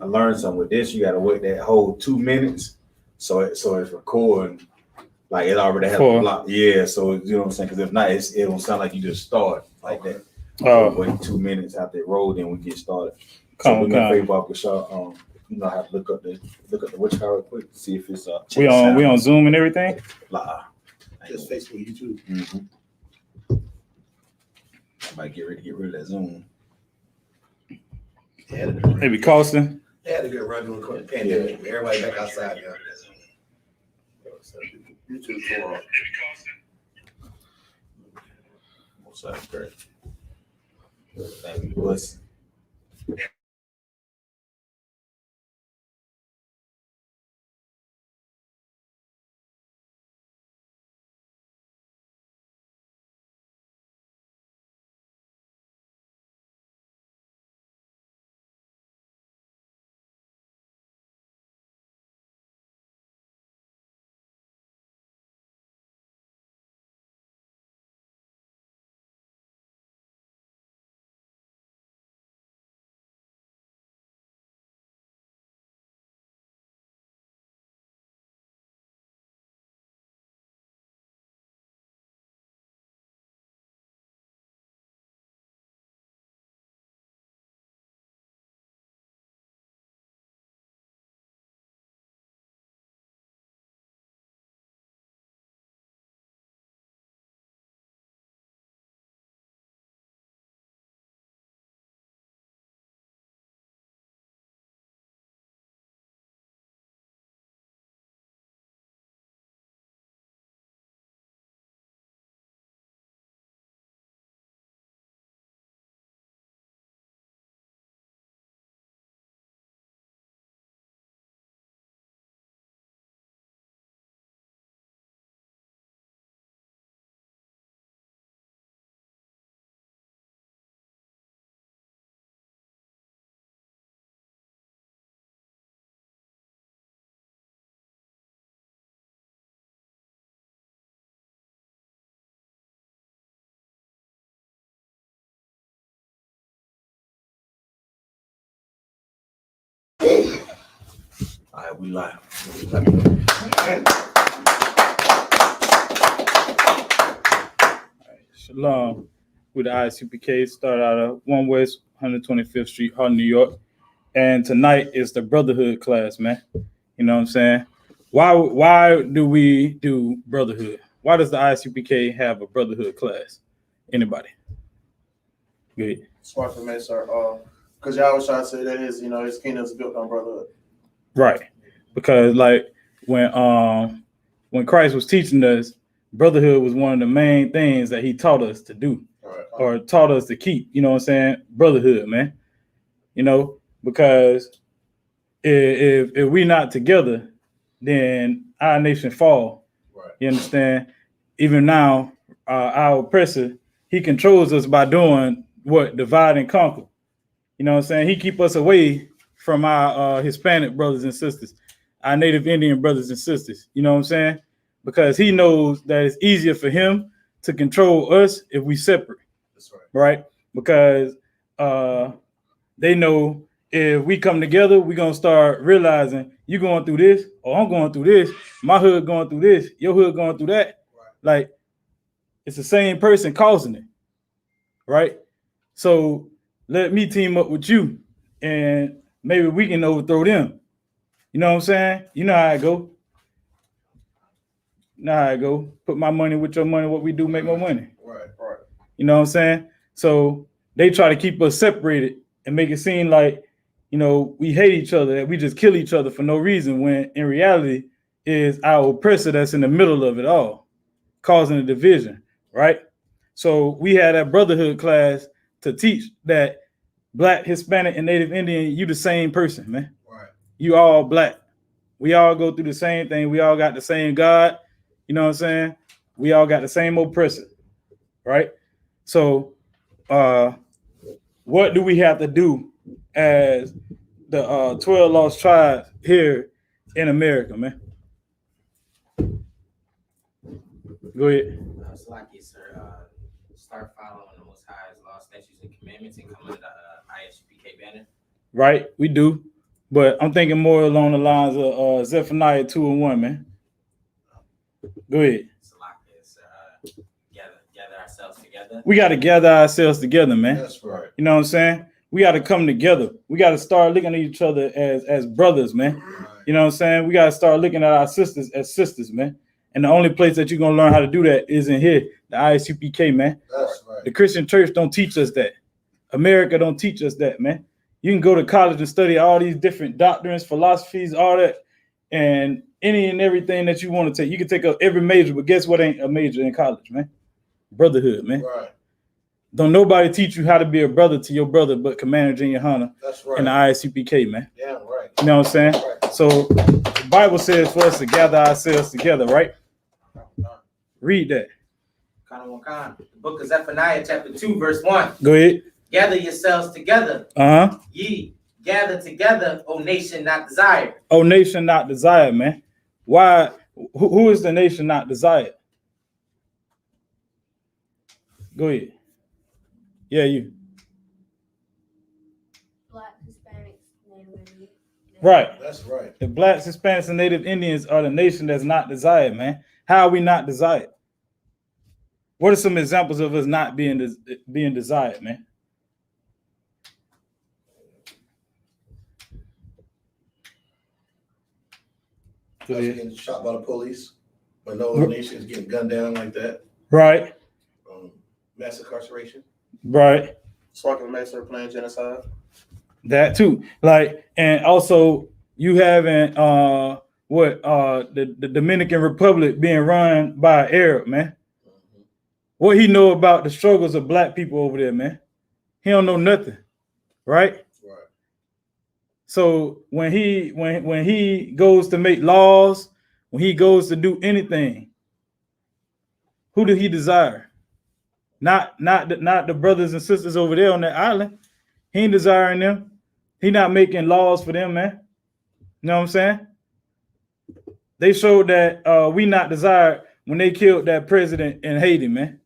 I learned something with this. You got to wait that whole 2 minutes, so it's recording. Like it already has a block. Yeah, so you know what I'm saying? Because if not, it don't sound like you just start like that. So wait 2 minutes after it rolled, then we get started. So we're gonna fade off with y'all. You know how to look up the witch card real quick, see if it's we on Zoom and everything. Just Facebook, YouTube. I might get ready to get rid of that Zoom. Maybe costing. They had a good run during the pandemic. Yeah. Everybody back outside now. YouTube for what's up, great. Thank you, boys. All right, we live. Shalom. With the I.S.U.P.K. Started out of 1 West 125th Street, Harlem, New York. And tonight is the Brotherhood class, man. You know what I'm saying? Why do we do Brotherhood? Why does the I.S.U.P.K. have a Brotherhood class? Anybody? Good. Smart for me, sir. Because y'all was trying to say that his kingdom is built on brotherhood. Right. Because like when Christ was teaching us, brotherhood was one of the main things that he taught us to do, or taught us to keep. You know what I'm saying? Brotherhood, man. You know, because if we not together, then our nation fall. Right. You understand? Even now, our oppressor, he controls us by doing what? Divide and conquer. You know what I'm saying? He keep us away from our Hispanic brothers and sisters, our Native Indian brothers and sisters. You know what I'm saying? Because he knows that it's easier for him to control us if we separate. That's right. Right? Because they know if we come together, we're going to start realizing you going through this, or I'm going through this, my hood going through this, your hood going through that. Right. Like, it's the same person causing it. Right? So let me team up with you, and maybe we can overthrow them. You know what I'm saying? You know how I go. Put my money with your money. What we do, make more money. Right. You know what I'm saying? So they try to keep us separated and make it seem like, you know, we hate each other, that we just kill each other for no reason, when in reality is our oppressor that's in the middle of it all, causing a division, right? So we had that brotherhood class to teach that Black, Hispanic, and Native Indian, you the same person, man. Right. You all Black. We all go through the same thing. We all got the same God. You know what I'm saying? We all got the same oppressor, right? So what do we have to do as the 12 lost tribes here in America, man? Go ahead. It's like it, sir. Start following the Most High's law, statutes, and commandments, and come under the I.S.U.P.K. banner. Right, we do. But I'm thinking more along the lines of Zephaniah 2:1, man. Go ahead. Gather ourselves together. We got to gather ourselves together, man. That's right. You know what I'm saying? We got to come together. We got to start looking at each other as brothers, man. Right. You know what I'm saying? We got to start looking at our sisters as sisters, man. And the only place that you're going to learn how to do that is in here, the I.S.U.P.K, man. That's right. The Christian church don't teach us that. America don't teach us that, man. You can go to college and study all these different doctrines, philosophies, all that, and any and everything that you want to take. You can take up every major, but guess what ain't a major in college, man? Brotherhood, man. Right. Don't nobody teach you how to be a brother to your brother but Commander YAHANNA That's right. and the I.S.U.P.K, man. Yeah, right. You know what I'm saying? Right. So the Bible says for us to gather ourselves together, right? Read that. The book of Zephaniah, chapter 2, verse 1. Go ahead. Gather yourselves together, Uh-huh. ye gather together, O nation not desired. Oh, nation not desired, man. Why? Who is the nation not desired? Go ahead. Yeah, you. Black, Hispanics, Native Indians. Right. That's right. The blacks, Hispanics, and Native Indians are the nation that's not desired, man. How are we not desired? What are some examples of us not being desired, man? Us getting shot by the police. When no nation is getting gunned down like that. Right. Mass incarceration. Right. Sparking the Mason playing genocide. That too. Like, and also you having the Dominican Republic being run by an Arab, man. What he know about the struggles of black people over there, man? He don't know nothing, right? Right. So when he goes to make laws, when he goes to do anything, who did he desire? Not the brothers and sisters over there on that island. He ain't desiring them. He not making laws for them, man. You know what I'm saying? They showed that we not desired when they killed that president in Haiti, man.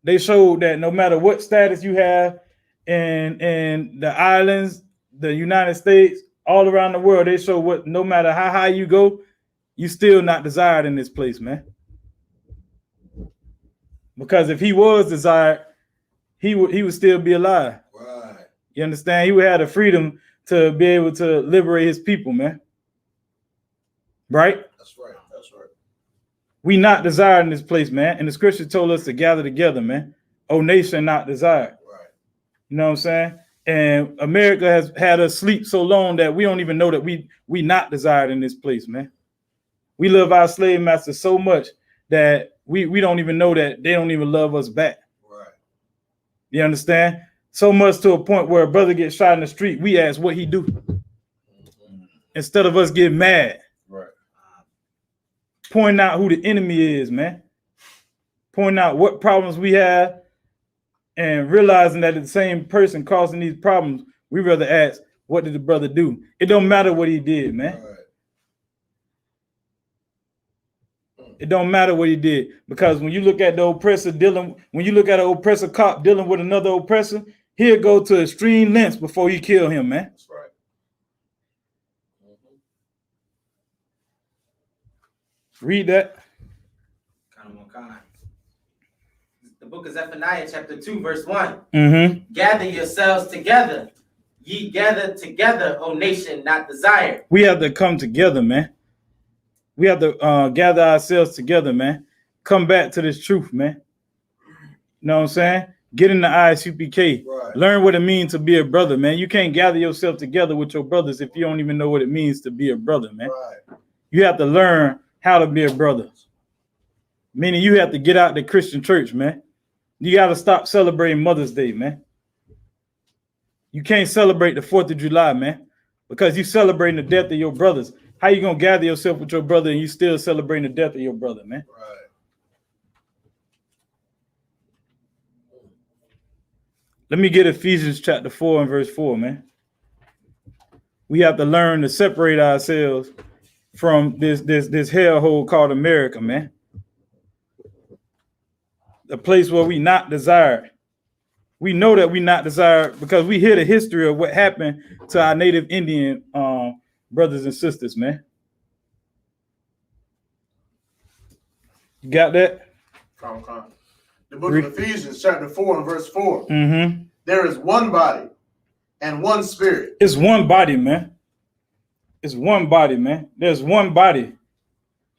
They showed that no matter what status you have in the islands, the United States, all around the world, they show what no matter how high you go, you still not desired in this place, man. Because if he was desired, he would still be alive. Right. You understand? He would have the freedom to be able to liberate his people, man. Right? That's right. That's right. We not desired in this place, man. And the scripture told us to gather together, man. O nation not desired. Right. You know what I'm saying? And America has had us sleep so long that we don't even know that we not desired in this place, man. We love our slave masters so much that we don't even know that they don't even love us back. Right. You understand? So much to a point where a brother gets shot in the street, we ask what he do. Instead of us getting mad. Right. Pointing out who the enemy is, man. Pointing out what problems we have and realizing that it's the same person causing these problems. We rather ask, what did the brother do? It don't matter what he did, man. Right. It don't matter what he did, because when you look at the oppressor when you look at an oppressor cop dealing with another oppressor, he'll go to extreme lengths before you kill him, man. That's right. Read that. The book of Zephaniah, chapter 2, verse 1. Mm-hmm. Gather yourselves together, ye gather together, O nation not desired. We have to come together, man. We have to gather ourselves together, man. Come back to this truth, man. You know what I'm saying? Get in the I.S.U.P.K. Right. Learn what it means to be a brother, man. You can't gather yourself together with your brothers if you don't even know what it means to be a brother, man. Right. You have to learn how to be a brother. Meaning you have to get out the Christian church, man. You got to stop celebrating Mother's Day, man. You can't celebrate the 4th of July, man, because you celebrating the death of your brothers. How you going to gather yourself with your brother and you still celebrating the death of your brother, man? Right. Let me get Ephesians chapter 4 and verse 4, man. We have to learn to separate ourselves from this hellhole called America, man. The place where we not desired. We know that we not desired because we hear the history of what happened to our native Indian brothers and sisters, man. You got that? Come. The book of Ephesians, chapter 4 and verse 4. Mm-hmm. There is one body and one spirit. It's one body, man. It's one body, man. There's one body,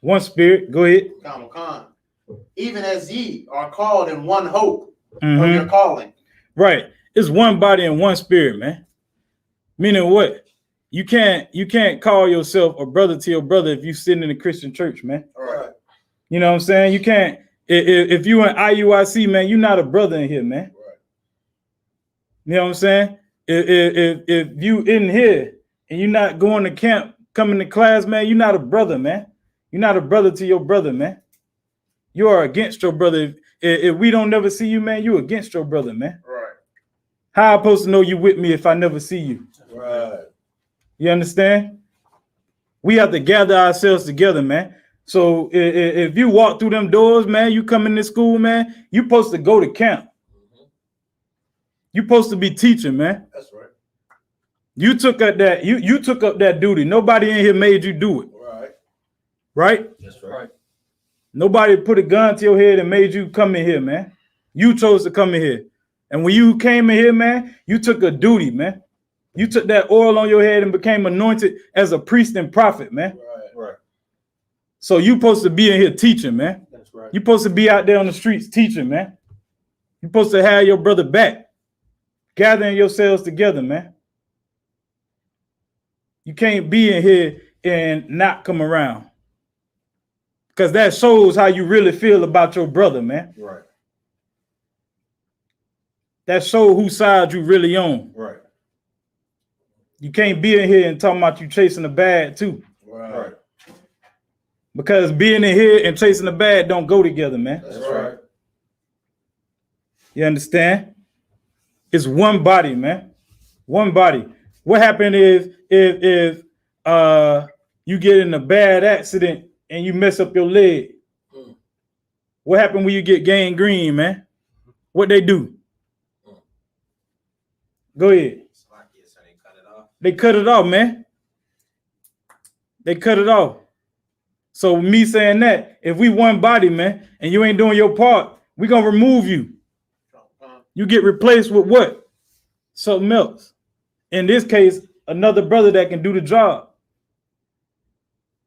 one spirit. Go ahead. Come. Even as ye are called in one hope of your calling. Right. It's one body and one spirit, man. Meaning what? You can't call yourself a brother to your brother if you sit in a Christian church, man. All right. You know what I'm saying? You can't. If you in IUIC, man, you're not a brother in here, man. Right. You know what I'm saying? If you in here and you're not going to camp, coming to class, man, you're not a brother, man. You're not a brother to your brother, man. You are against your brother. If we don't never see you, man, you against your brother, man. Right. How I supposed to know you with me if I never see you? Right. You understand? We have to gather ourselves together, man. So if you walk through them doors, man, you come into school, man, you supposed to go to camp. You supposed to be teaching, man. That's right. You took up that you took up that duty. Nobody in here made you do it. Right. Right? That's right. Nobody put a gun to your head and made you come in here, man. You chose to come in here. And when you came in here, man, you took a duty, man. You took that oil on your head and became anointed as a priest and prophet, man. Right. So you supposed to be in here teaching, man. That's right. You supposed to be out there on the streets teaching, man. You supposed to have your brother back. Gathering yourselves together, man. You can't be in here and not come around. Because that shows how you really feel about your brother, man. Right. That shows whose side you really on. Right. You can't be in here and talking about you chasing the bag too. Right. Because being in here and chasing the bag don't go together, man. That's right. You understand? It's one body, man. One body. What happened is if you get in a bad accident and you mess up your leg, what happened when you get gangrene, man? What they do? Go ahead. They cut it off, man. They cut it off. So me saying that, if we one body, man, and you ain't doing your part, we gonna remove you. You get replaced with what? Something else. In this case, another brother that can do the job.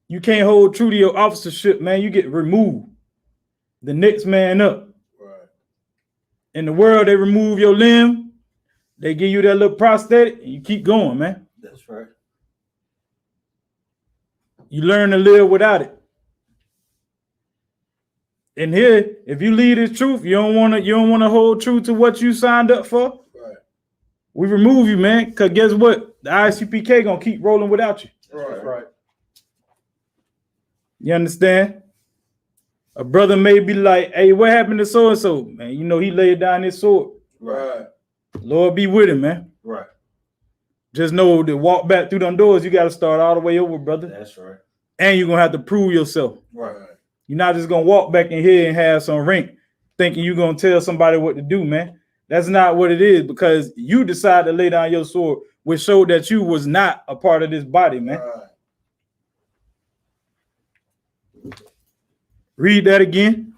You can't hold true to your officership, man. You get removed. The next man up. Right. In the world, they remove your limb. They give you that little prosthetic, and you keep going, man. That's right. You learn to live without it. And here, if you lead this truth, you don't want to hold true to what you signed up for. Right. We remove you, man. Because guess what? The I.S.U.P.K gonna keep rolling without you. Right. You understand? A brother may be like, hey, what happened to so and so? Man, you know he laid down his sword. Right. Lord be with him, man. Right. Just know to walk back through them doors, you got to start all the way over, brother. That's right. And you're gonna have to prove yourself. Right. You're not just gonna walk back in here and have some rank thinking you're gonna tell somebody what to do, man. That's not what it is, because you decided to lay down your sword, which showed that you was not a part of this body, man. Right. Read that again.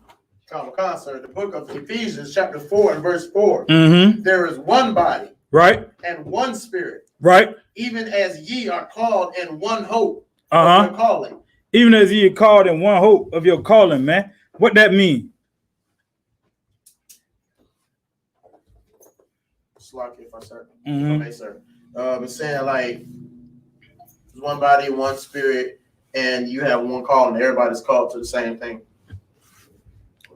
Come, sir. The book of Ephesians, chapter 4 and verse 4. Mm-hmm. There is one body, Right. and one spirit, Right. even as ye are called in one hope Uh-huh. of your calling. Even as ye are called in one hope of your calling, man. What that mean? Slack if I sir. Mhm. Okay, sir. It's saying like there's one body, one spirit, and you have one calling. Everybody's called to the same thing.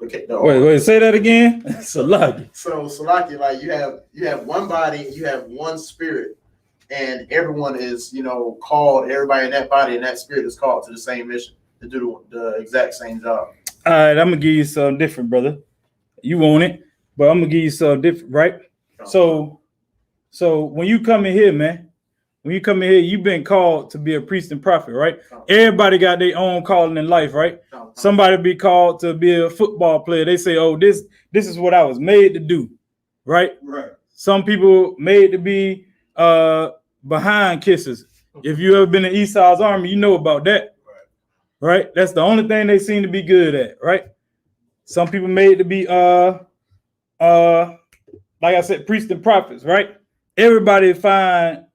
Look at the Wait, say that again. Salaki. So Salaki, like you have one body, you have one spirit, and everyone is, called, everybody in that body and that spirit is called to the same mission to do the exact same job. All right, I'm gonna give you something different, brother. You want it, but I'm gonna give you something different, right? So when you come in here, man, you've been called to be a priest and prophet, right? Everybody got their own calling in life, right? Somebody be called to be a football player. They say, oh, this is what I was made to do, right? Right. Some people made to be behind kissers. If you ever been in Esau's army, you know about that, right? That's the only thing they seem to be good at, right? Some people made to be like I said, priests and prophets, right? Everybody spend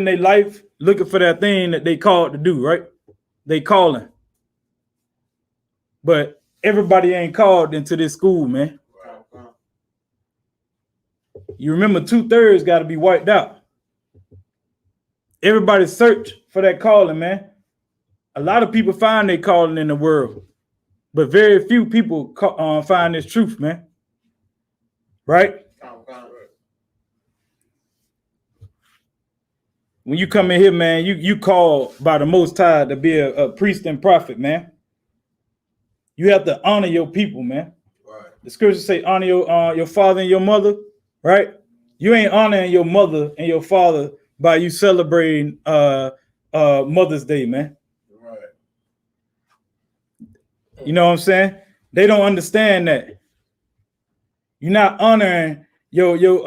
their life looking for that thing that they called to do, right? They calling. But everybody ain't called into this school, man. You remember 2/3 got to be wiped out. Everybody search for that calling, man. A lot of people find their calling in the world, but very few people find this truth, man. Right? When you come in here, man, you called by the Most High to be a priest and prophet, man. You have to honor your people, man. Right. The scriptures say honor your father and your mother, right? You ain't honoring your mother and your father by you celebrating Mother's Day, man. Right. You know what I'm saying? They don't understand that. You're not honoring your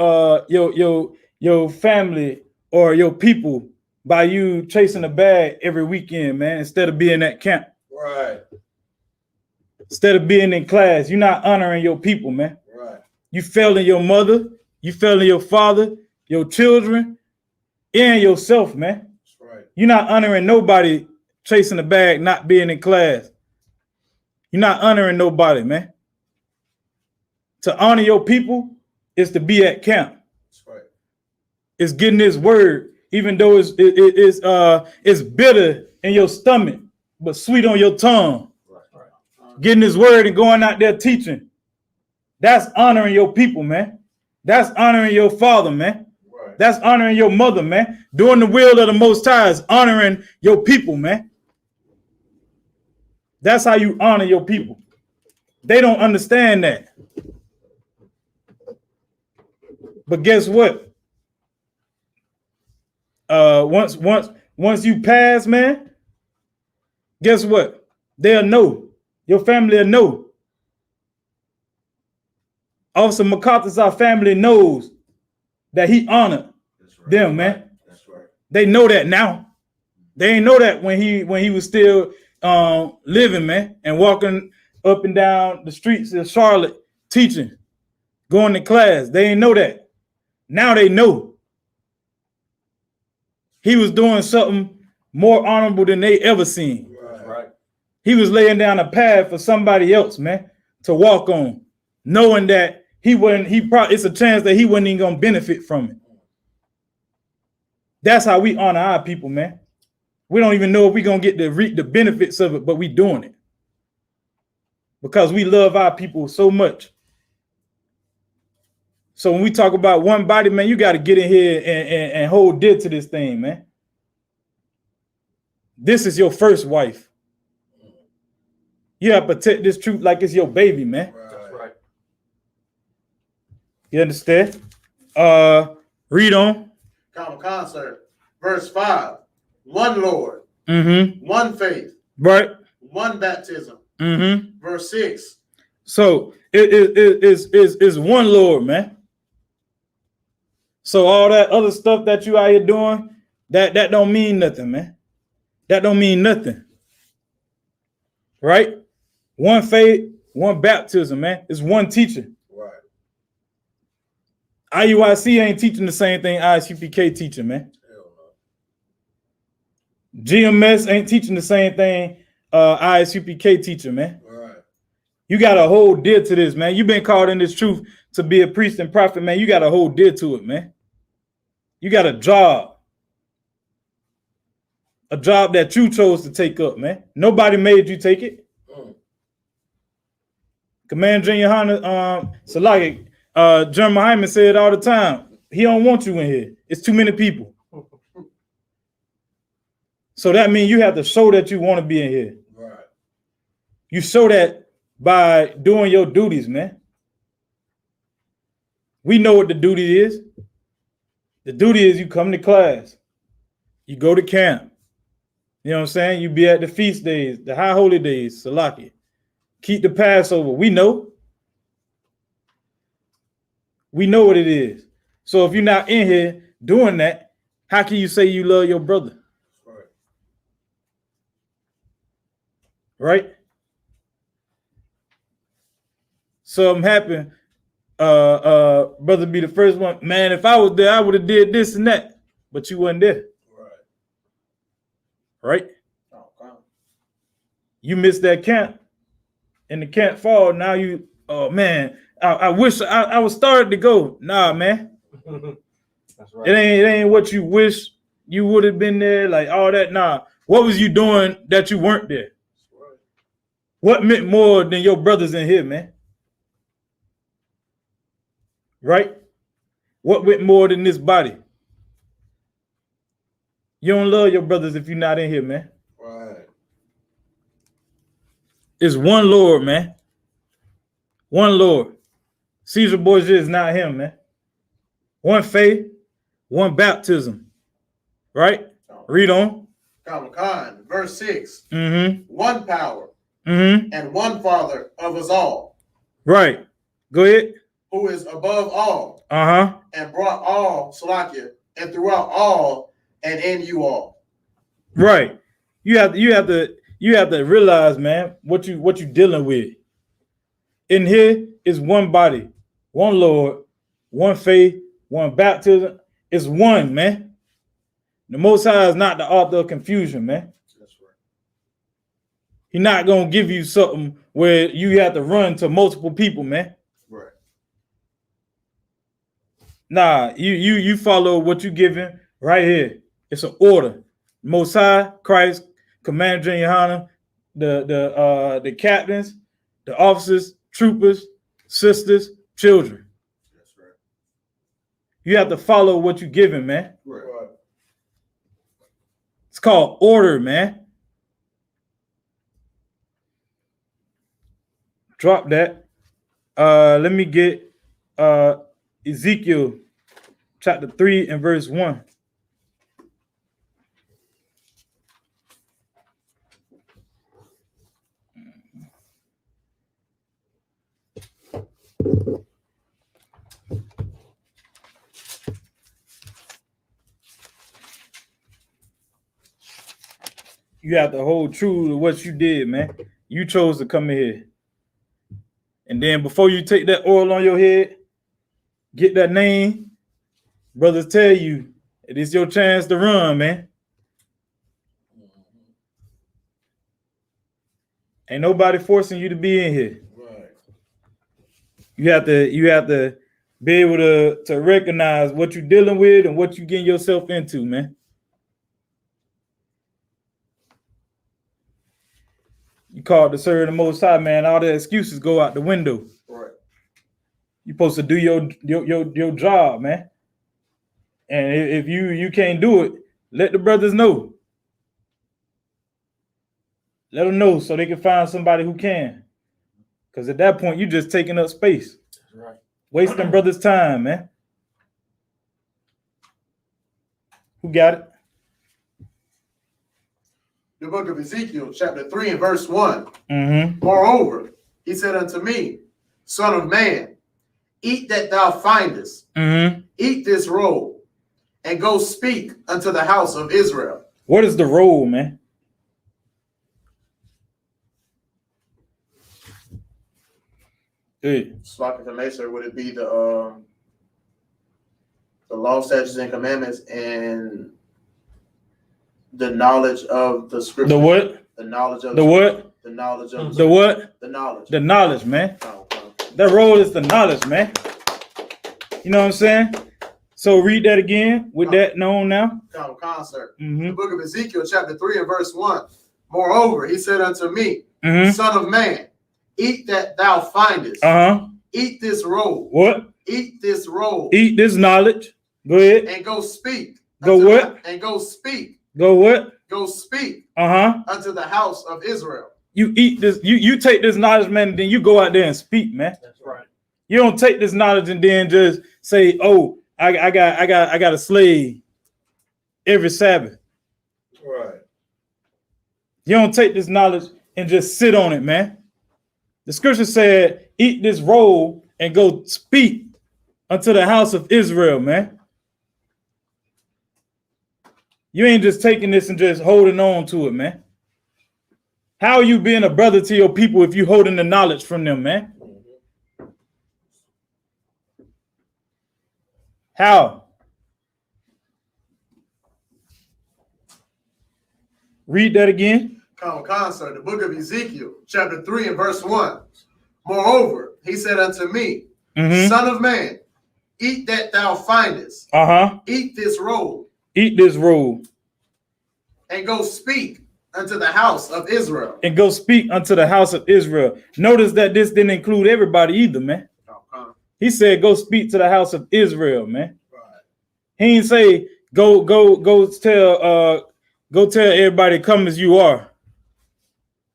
family or your people by you chasing a bag every weekend, man, instead of being at camp. Right. Instead of being in class, you're not honoring your people, man. Right. You failing your mother, you failing your father, your children, and yourself, man. That's right. You're not honoring nobody chasing a bag, not being in class. You're not honoring nobody, man. To honor your people is to be at camp. That's right. It's getting this word, even though it's bitter in your stomach, but sweet on your tongue. Getting his word and going out there teaching. That's honoring your people, man. That's honoring your father, man. Right. That's honoring your mother, man. Doing the will of the Most High is honoring your people, man. That's how you honor your people. They don't understand that. But guess what? Once you pass, man, guess what? They'll know. Your family will know. Officer MacArthur's our family knows that he honored them, man. That's right. They know that now. They ain't know that when he was still living, man, and walking up and down the streets of Charlotte, teaching, going to class. They ain't know that. Now they know. He was doing something more honorable than they ever seen. Right. He was laying down a path for somebody else, man, to walk on, knowing that it's a chance that he wasn't even gonna benefit from it. That's how we honor our people, man. We don't even know if we're gonna get to reap the benefits of it, but we doing it because we love our people so much. So when we talk about one body, man, you got to get in here and hold dear to this thing, man. This is your first wife. You have to protect this truth like it's your baby, man. That's right. You understand? Read on. Common concert. Verse 5. One Lord. Mm-hmm. One faith. Right. One baptism. Mm-hmm. Verse 6. So it's one Lord, man. So all that other stuff that you out here doing, that don't mean nothing, man. That don't mean nothing. Right? One faith, one baptism, man. It's one teacher. Right. IUIC ain't teaching the same thing I.S.U.P.K teaching, man. Hell no. GMS ain't teaching the same thing I.S.U.P.K teaching, man. Right. You got to hold dear to this, man. You've been called in this truth to be a priest and prophet, man. You got to hold dear to it, man. You got a job that you chose to take up, man. Nobody made you take it. Commander YAHANNA, Salaki, General Hyman said all the time, he don't want you in here. It's too many people. So that means you have to show that you want to be in here. Right. You show that by doing your duties, man. We know what the duty is. The duty is you come to class. You go to camp. You know what I'm saying? You be at the feast days, the high holy days, Salaki. Keep the Passover. We know. We know what it is. So if you're not in here doing that, how can you say you love your brother? Right? Something happened. Brother be the first one. Man, if I was there, I would have did this and that. But you wasn't there. Right? You missed that camp. And the camp fall. Now you, oh man, I wish I was started to go. Nah, man. That's right. It ain't what you wish you would have been there, like all that. Nah. What was you doing that you weren't there? Right. What meant more than your brothers in here, man? Right? What meant more than this body? You don't love your brothers if you're not in here, man. Right. It's one Lord, man. One Lord. Caesar Borgia is not him, man. One faith, one baptism. Right? Read on. Verse 6. Mm-hmm. One power mm-hmm. and one Father of us all. Right. Go ahead. Who is above all. Uh-huh. And brought all, Salakia, and throughout all, and in you all. Right. You have to realize, man, what you dealing with. In here is one body, one Lord, one faith, one baptism. It's one, man. The Most High is not the author of confusion, man. That's right. He's not gonna give you something where you have to run to multiple people, man. Right. Nah, you follow what you given right here. It's an order. Most High, Christ, Commander YAHANNA, the captains, the officers, troopers, sisters, children. That's right. You have to follow what you're given, man. Right. It's called order, man. Drop that. Let me get Ezekiel chapter 3 and verse 1. You have to hold true to what you did, man. You chose to come in here. And then before you take that oil on your head, get that name. Brothers tell you, it is your chance to run, man. Ain't nobody forcing you to be in here. Right. You have to be able to recognize what you're dealing with and what you're getting yourself into, man. You called to serve the Most High, man. All the excuses go out the window. Right. You're supposed to do your job, man. And if you can't do it, let the brothers know. Let them know so they can find somebody who can. Because at that point, you're just taking up space. That's right. Wasting brothers' time, man. Who got it? The book of Ezekiel, chapter 3 and verse 1. Mm-hmm. Moreover, he said unto me, Son of man, eat that thou findest. Mm-hmm. Eat this roll, and go speak unto the house of Israel. What is the roll, man? Hey. Slack the Mesa, would it be the law, statutes, and commandments, and the knowledge of the scripture? The what? The knowledge of the what? The knowledge of the what? The knowledge. The knowledge, man. Oh, okay. That roll is the knowledge, man. You know what I'm saying? So read that again with that known now. Concert. Mm-hmm. The book of Ezekiel, chapter 3 and verse 1. Moreover, he said unto me, mm-hmm. Son of man, eat that thou findest. Uh-huh. Eat this roll. What? Eat this roll. Eat this knowledge. Go ahead. And go speak. Go what? And go speak. Go what? Go speak. Uh-huh. Unto the house of Israel. You eat this, you take this knowledge, man, and then you go out there and speak, man. That's right. You don't take this knowledge and then just say, oh, I got a slave every Sabbath. Right. You don't take this knowledge and just sit on it, man. The scripture said, eat this roll and go speak unto the house of Israel, man. You ain't just taking this and just holding on to it, man. How are you being a brother to your people if you holding the knowledge from them, man? How? Read that again. Sir, the book of Ezekiel, chapter 3 and verse 1. Moreover, he said unto me, Son of man, eat that thou findest. Eat this roll. Eat this roll. And go speak unto the house of Israel. And go speak unto the house of Israel. Notice that this didn't include everybody either, man. He said, go speak to the house of Israel, man. Right. He didn't say, go tell everybody come as you are.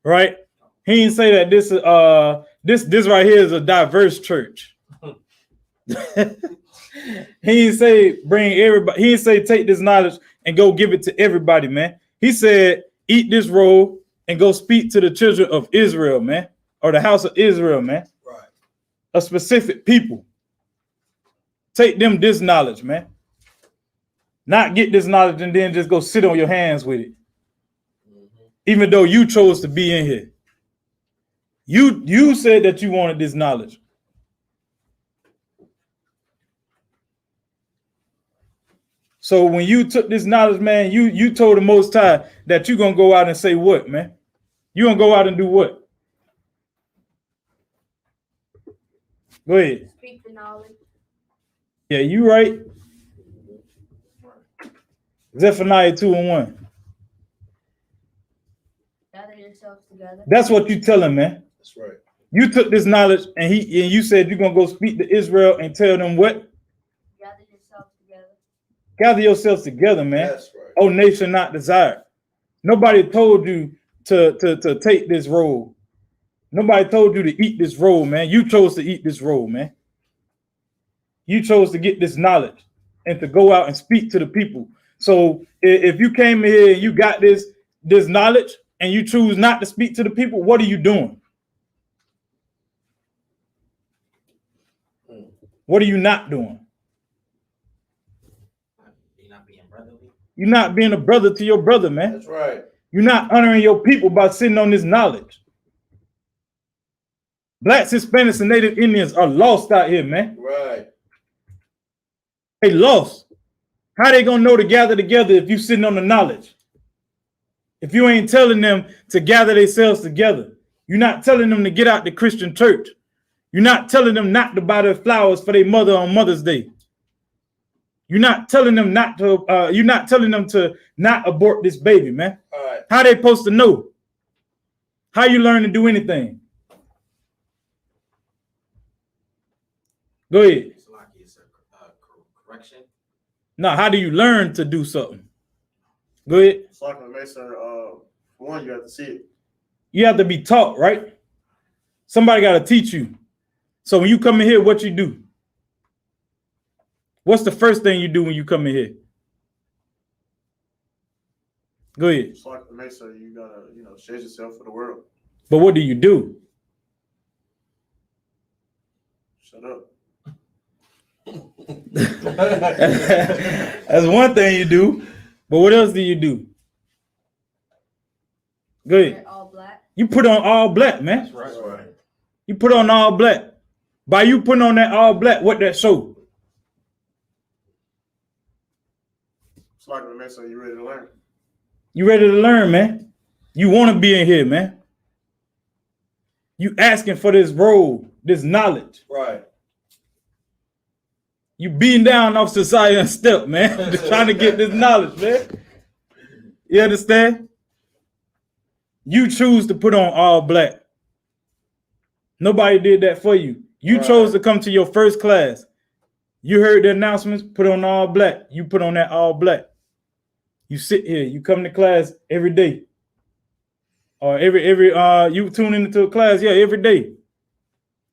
Right? He didn't say that this right here is a diverse church. He didn't say bring everybody. He didn't say take this knowledge and go give it to everybody, man. He said eat this roll and go speak to the children of Israel, man, or the house of Israel, man. Right. A specific people. Take them this knowledge, man. Not get this knowledge and then just go sit on your hands with it. Even though you chose to be in here. You said that you wanted this knowledge. So when you took this knowledge, man, you told the Most High that you're going to go out and say what, man? You're going to go out and do what? Go ahead. Speak the knowledge. Yeah, you right. Zephaniah 2:1. Gather yourselves together. That's what you tell him, man. That's right. You took this knowledge and you said you're gonna go speak to Israel and tell them what? Gather yourselves together. Gather yourselves together, man. That's right. Oh, nation not desired. Nobody told you to take this roll. Nobody told you to eat this roll, man. You chose to eat this roll, man. You chose to get this knowledge and to go out and speak to the people. So if you came here and you got this knowledge and you choose not to speak to the people, what are you doing? What are you not doing? You're not being brotherly. You're not being a brother to your brother, man. That's right. You're not honoring your people by sitting on this knowledge. Blacks, Hispanics, and Native Indians are lost out here, man. Right. They lost. How they gonna know to gather together if you sitting on the knowledge? If you ain't telling them to gather themselves together, you're not telling them to get out the Christian church. You're not telling them not to buy their flowers for their mother on Mother's Day. You're not telling them not to. You're not telling them to not abort this baby, man. All right. How they supposed to know? How you learn to do anything? Go ahead. It's like it's a correction. No, how do you learn to do something? Go ahead. It's like a Mason. For one, you have to see it. You have to be taught, right? Somebody got to teach you. So when you come in here, what you do? What's the first thing you do when you come in here? Go ahead. It's like a Mason. You gotta, shade yourself for the world. But what do you do? Shut up. That's one thing you do. But what else do you do? Go ahead. They're all black. You put on all black, man. That's right. You put on all black. By you putting on that all black, what that show? It's like a Mason. You ready to learn? You ready to learn, man? You want to be in here, man. You asking for this role, this knowledge. Right. You beating down off society and step, man. Just trying to get this knowledge, man. You understand? You choose to put on all black. Nobody did that for you. You chose to come to your first class. You heard the announcements, put on all black. You put on that all black. You sit here, you come to class every day. Or you tune into a class, every day.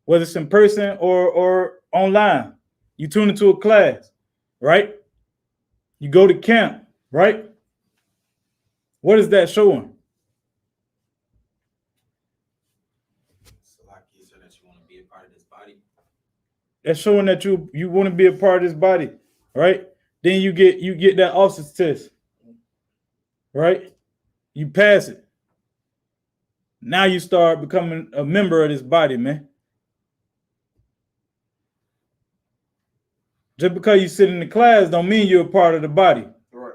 Whether it's in person or online. You tune into a class, right? You go to camp, right? What is that showing? So like you said that you want to be a part of this body. That's showing that you want to be a part of this body, right? Then you get that officer's test, right? You pass it. Now you start becoming a member of this body, man. Just because you sit in the class don't mean you're a part of the body. Right.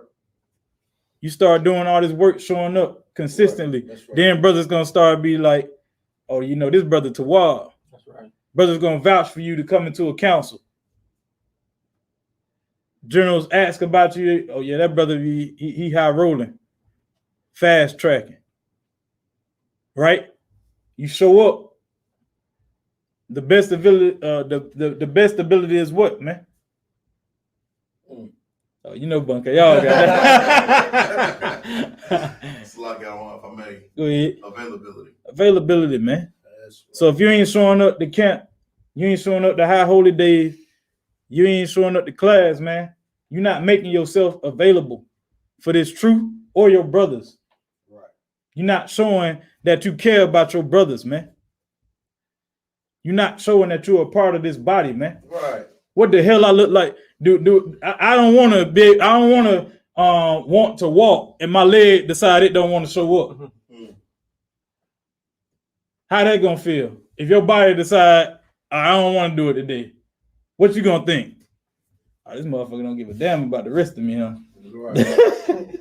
You start doing all this work, showing up consistently. Right. That's right. Then brother's gonna start be like, oh, you know, this brother Tawad. That's right. Brother's gonna vouch for you to come into a council. Generals ask about you. Oh yeah, that brother he high rolling, fast tracking. Right? You show up. The best ability, the best ability is what, man? Oh, you know, Bunker. Y'all got that. It's like I want, if I may. Go ahead. Availability. Availability, man. That's right. So if you ain't showing up to camp, you ain't showing up to high holy days, you ain't showing up to class, man. You're not making yourself available for this truth or your brothers. Right. You're not showing that you care about your brothers, man. You're not showing that you're a part of this body, man. Right. What the hell I look like? I don't want to be. I don't want to walk, and my leg decide it don't want to show up. Mm-hmm. How that gonna feel if your body decide I don't want to do it today? What you gonna think? Oh, this motherfucker don't give a damn about the rest of me, huh? Right.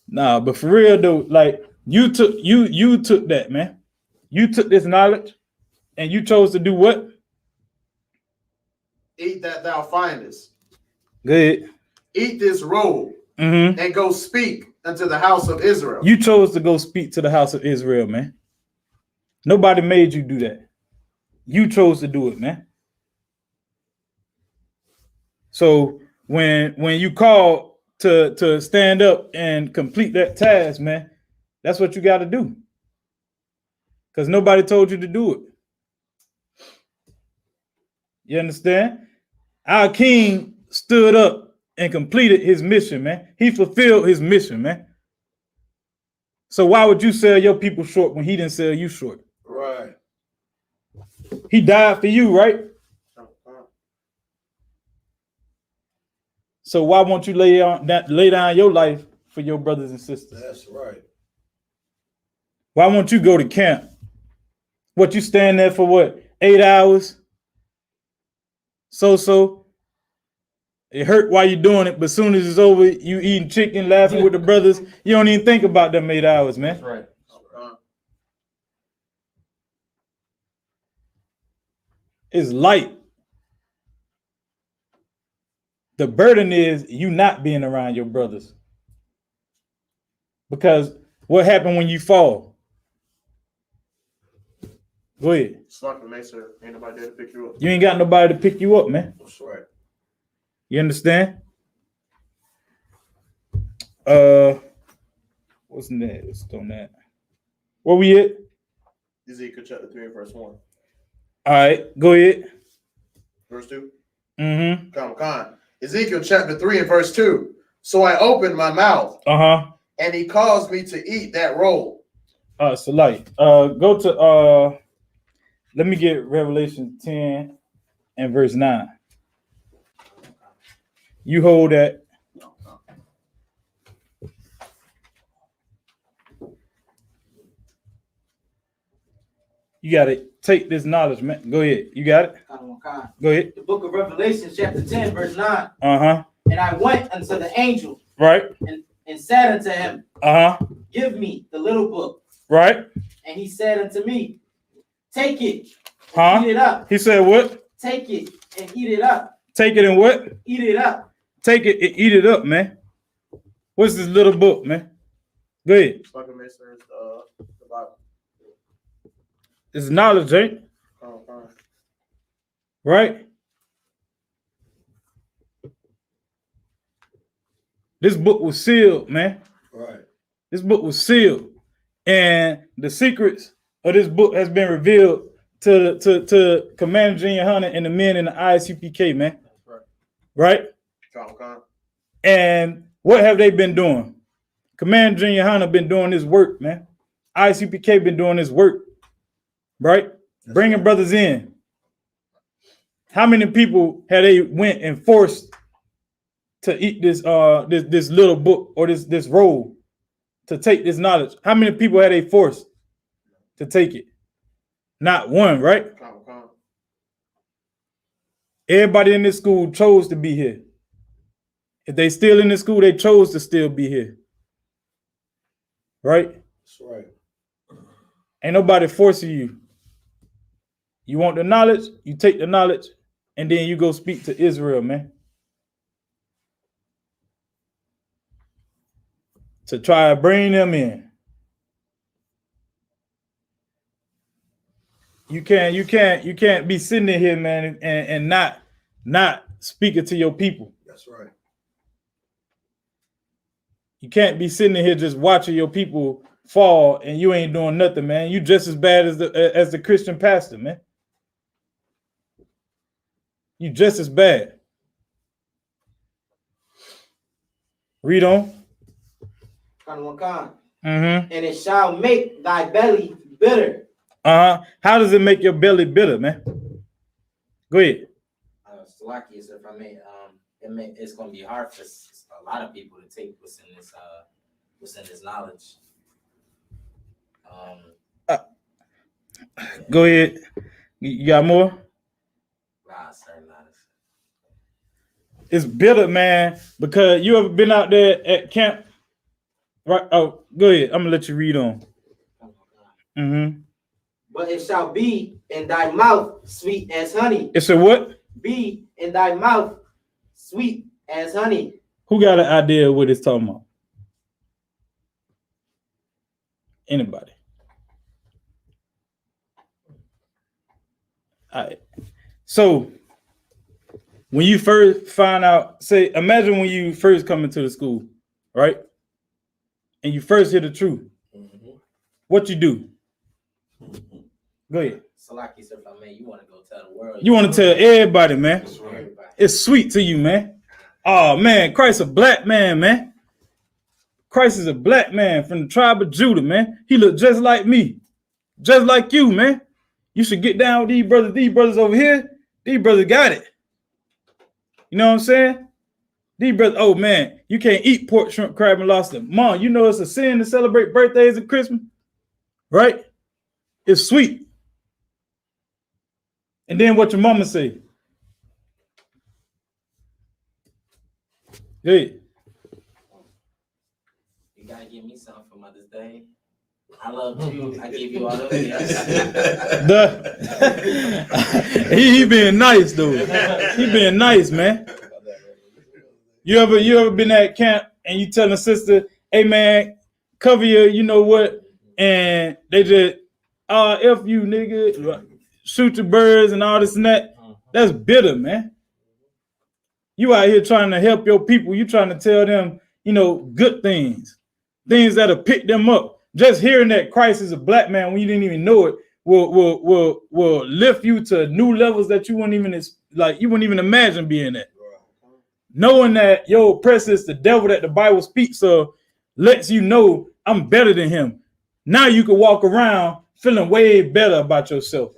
Nah, but for real though, like you took that, man. You took this knowledge, and you chose to do what? Eat that thou findest. Good. Eat this roll Mm-hmm. and go speak unto the house of Israel. You chose to go speak to the house of Israel, man. Nobody made you do that. You chose to do it, man. So when you call to stand up and complete that task, man, that's what you got to do. Because nobody told you to do it. You understand? Our king stood up and completed his mission, man. He fulfilled his mission, man. So why would you sell your people short when he didn't sell you short? Right. He died for you, right? So why won't you lay down your life for your brothers and sisters? That's right. Why won't you go to camp? What, you stand there for what? 8 hours? So it hurt while you're doing it, but as soon as it's over, you eating chicken, laughing with the brothers. You don't even think about them 8 hours, man. That's right. It's light. The burden is you not being around your brothers. Because what happened when you fall? Go ahead. It's not gonna make sure ain't nobody there to pick you up. You ain't got nobody to pick you up, man. That's right. You understand? What's next on that? Where we at? Ezekiel chapter 3 and verse 1. All right, go ahead. Verse 2. Mm-hmm. Come. Ezekiel chapter 3 and verse 2. So I opened my mouth, and he caused me to eat that roll. So like, go to let me get Revelation 10 and verse 9. You hold that. You got to take this knowledge, man. Go ahead. You got it? Go ahead. The book of Revelation, chapter 10, verse 9. Uh-huh. And I went unto the angel, Right. and said unto him, Uh-huh. give me the little book. Right. And he said unto me, take it and Huh? eat it up. He said what? Take it and eat it up. Take it and what? Eat it up. Take it and eat it up, man. What's this little book, man? Go ahead. It's not gonna make sense. The Bible. It's knowledge, ain't? Right? This book was sealed, man. Right. This book was sealed. And the secrets of this book has been revealed to Commander Junior Hunter and the men in the I.S.U.P.K, man. Right? And what have they been doing? Commander Junior Hunter been doing this work, man. I.S.U.P.K been doing this work. Right? Bringing brothers in. How many people had they went and forced to eat this this little book or this roll, to take this knowledge? How many people had they forced to take it? Not one, right? Everybody in this school chose to be here. If they still in this school, they chose to still be here. Right? That's right. Ain't nobody forcing you. You want the knowledge, you take the knowledge, and then you go speak to Israel, man. To try to bring them in. You can't be sitting in here, man, and not speaking to your people. That's right. You can't be sitting in here just watching your people fall and you ain't doing nothing, man. You just as bad as the Christian pastor, man. You just as bad. Read on. And it shall make thy belly bitter. How does it make your belly bitter, man? Go ahead. Salaki, if I may, it's going to be hard for a lot of people to take what's in this knowledge. Go ahead. You got more? Nah, sir, not. It's bitter, man, because you ever been out there at camp? Right. Oh, go ahead. I'm gonna let you read on. But it shall be in thy mouth sweet as honey. It's a what? Be in thy mouth sweet as honey. Who got an idea of what it's talking about? Anybody? All right. So when you first find out, imagine when you first come into the school, right? And you first hear the truth. What you do? Go ahead. Salaki, if I may, you want to go tell the world. You want to tell everybody, man. Everybody. It's sweet to you, man. Oh, man, Christ a black man, man. Christ is a black man from the tribe of Judah, man. He look just like me. Just like you, man. You should get down with these brothers. These brothers over here, these brothers got it. You know what I'm saying? These brothers, oh, man, you can't eat pork, shrimp, crab, and lobster. Mom, you know it's a sin to celebrate birthdays and Christmas, right? It's sweet. And then what your mama say? Hey. You gotta give me something for Mother's Day. I love you. I give you all of it. He being nice though. He being nice, man. You ever been at camp and you telling a sister, hey man, cover your, you know what, and they just F you nigga, shoot your birds and all this and that. That's bitter, man. You out here trying to help your people. You trying to tell them, you know, good things that'll pick them up. Just hearing that Christ is a black man when you didn't even know it will lift you to new levels that you wouldn't even imagine being at. Knowing that your oppressor is the devil that the Bible speaks of lets you know I'm better than him. Now you can walk around feeling way better about yourself.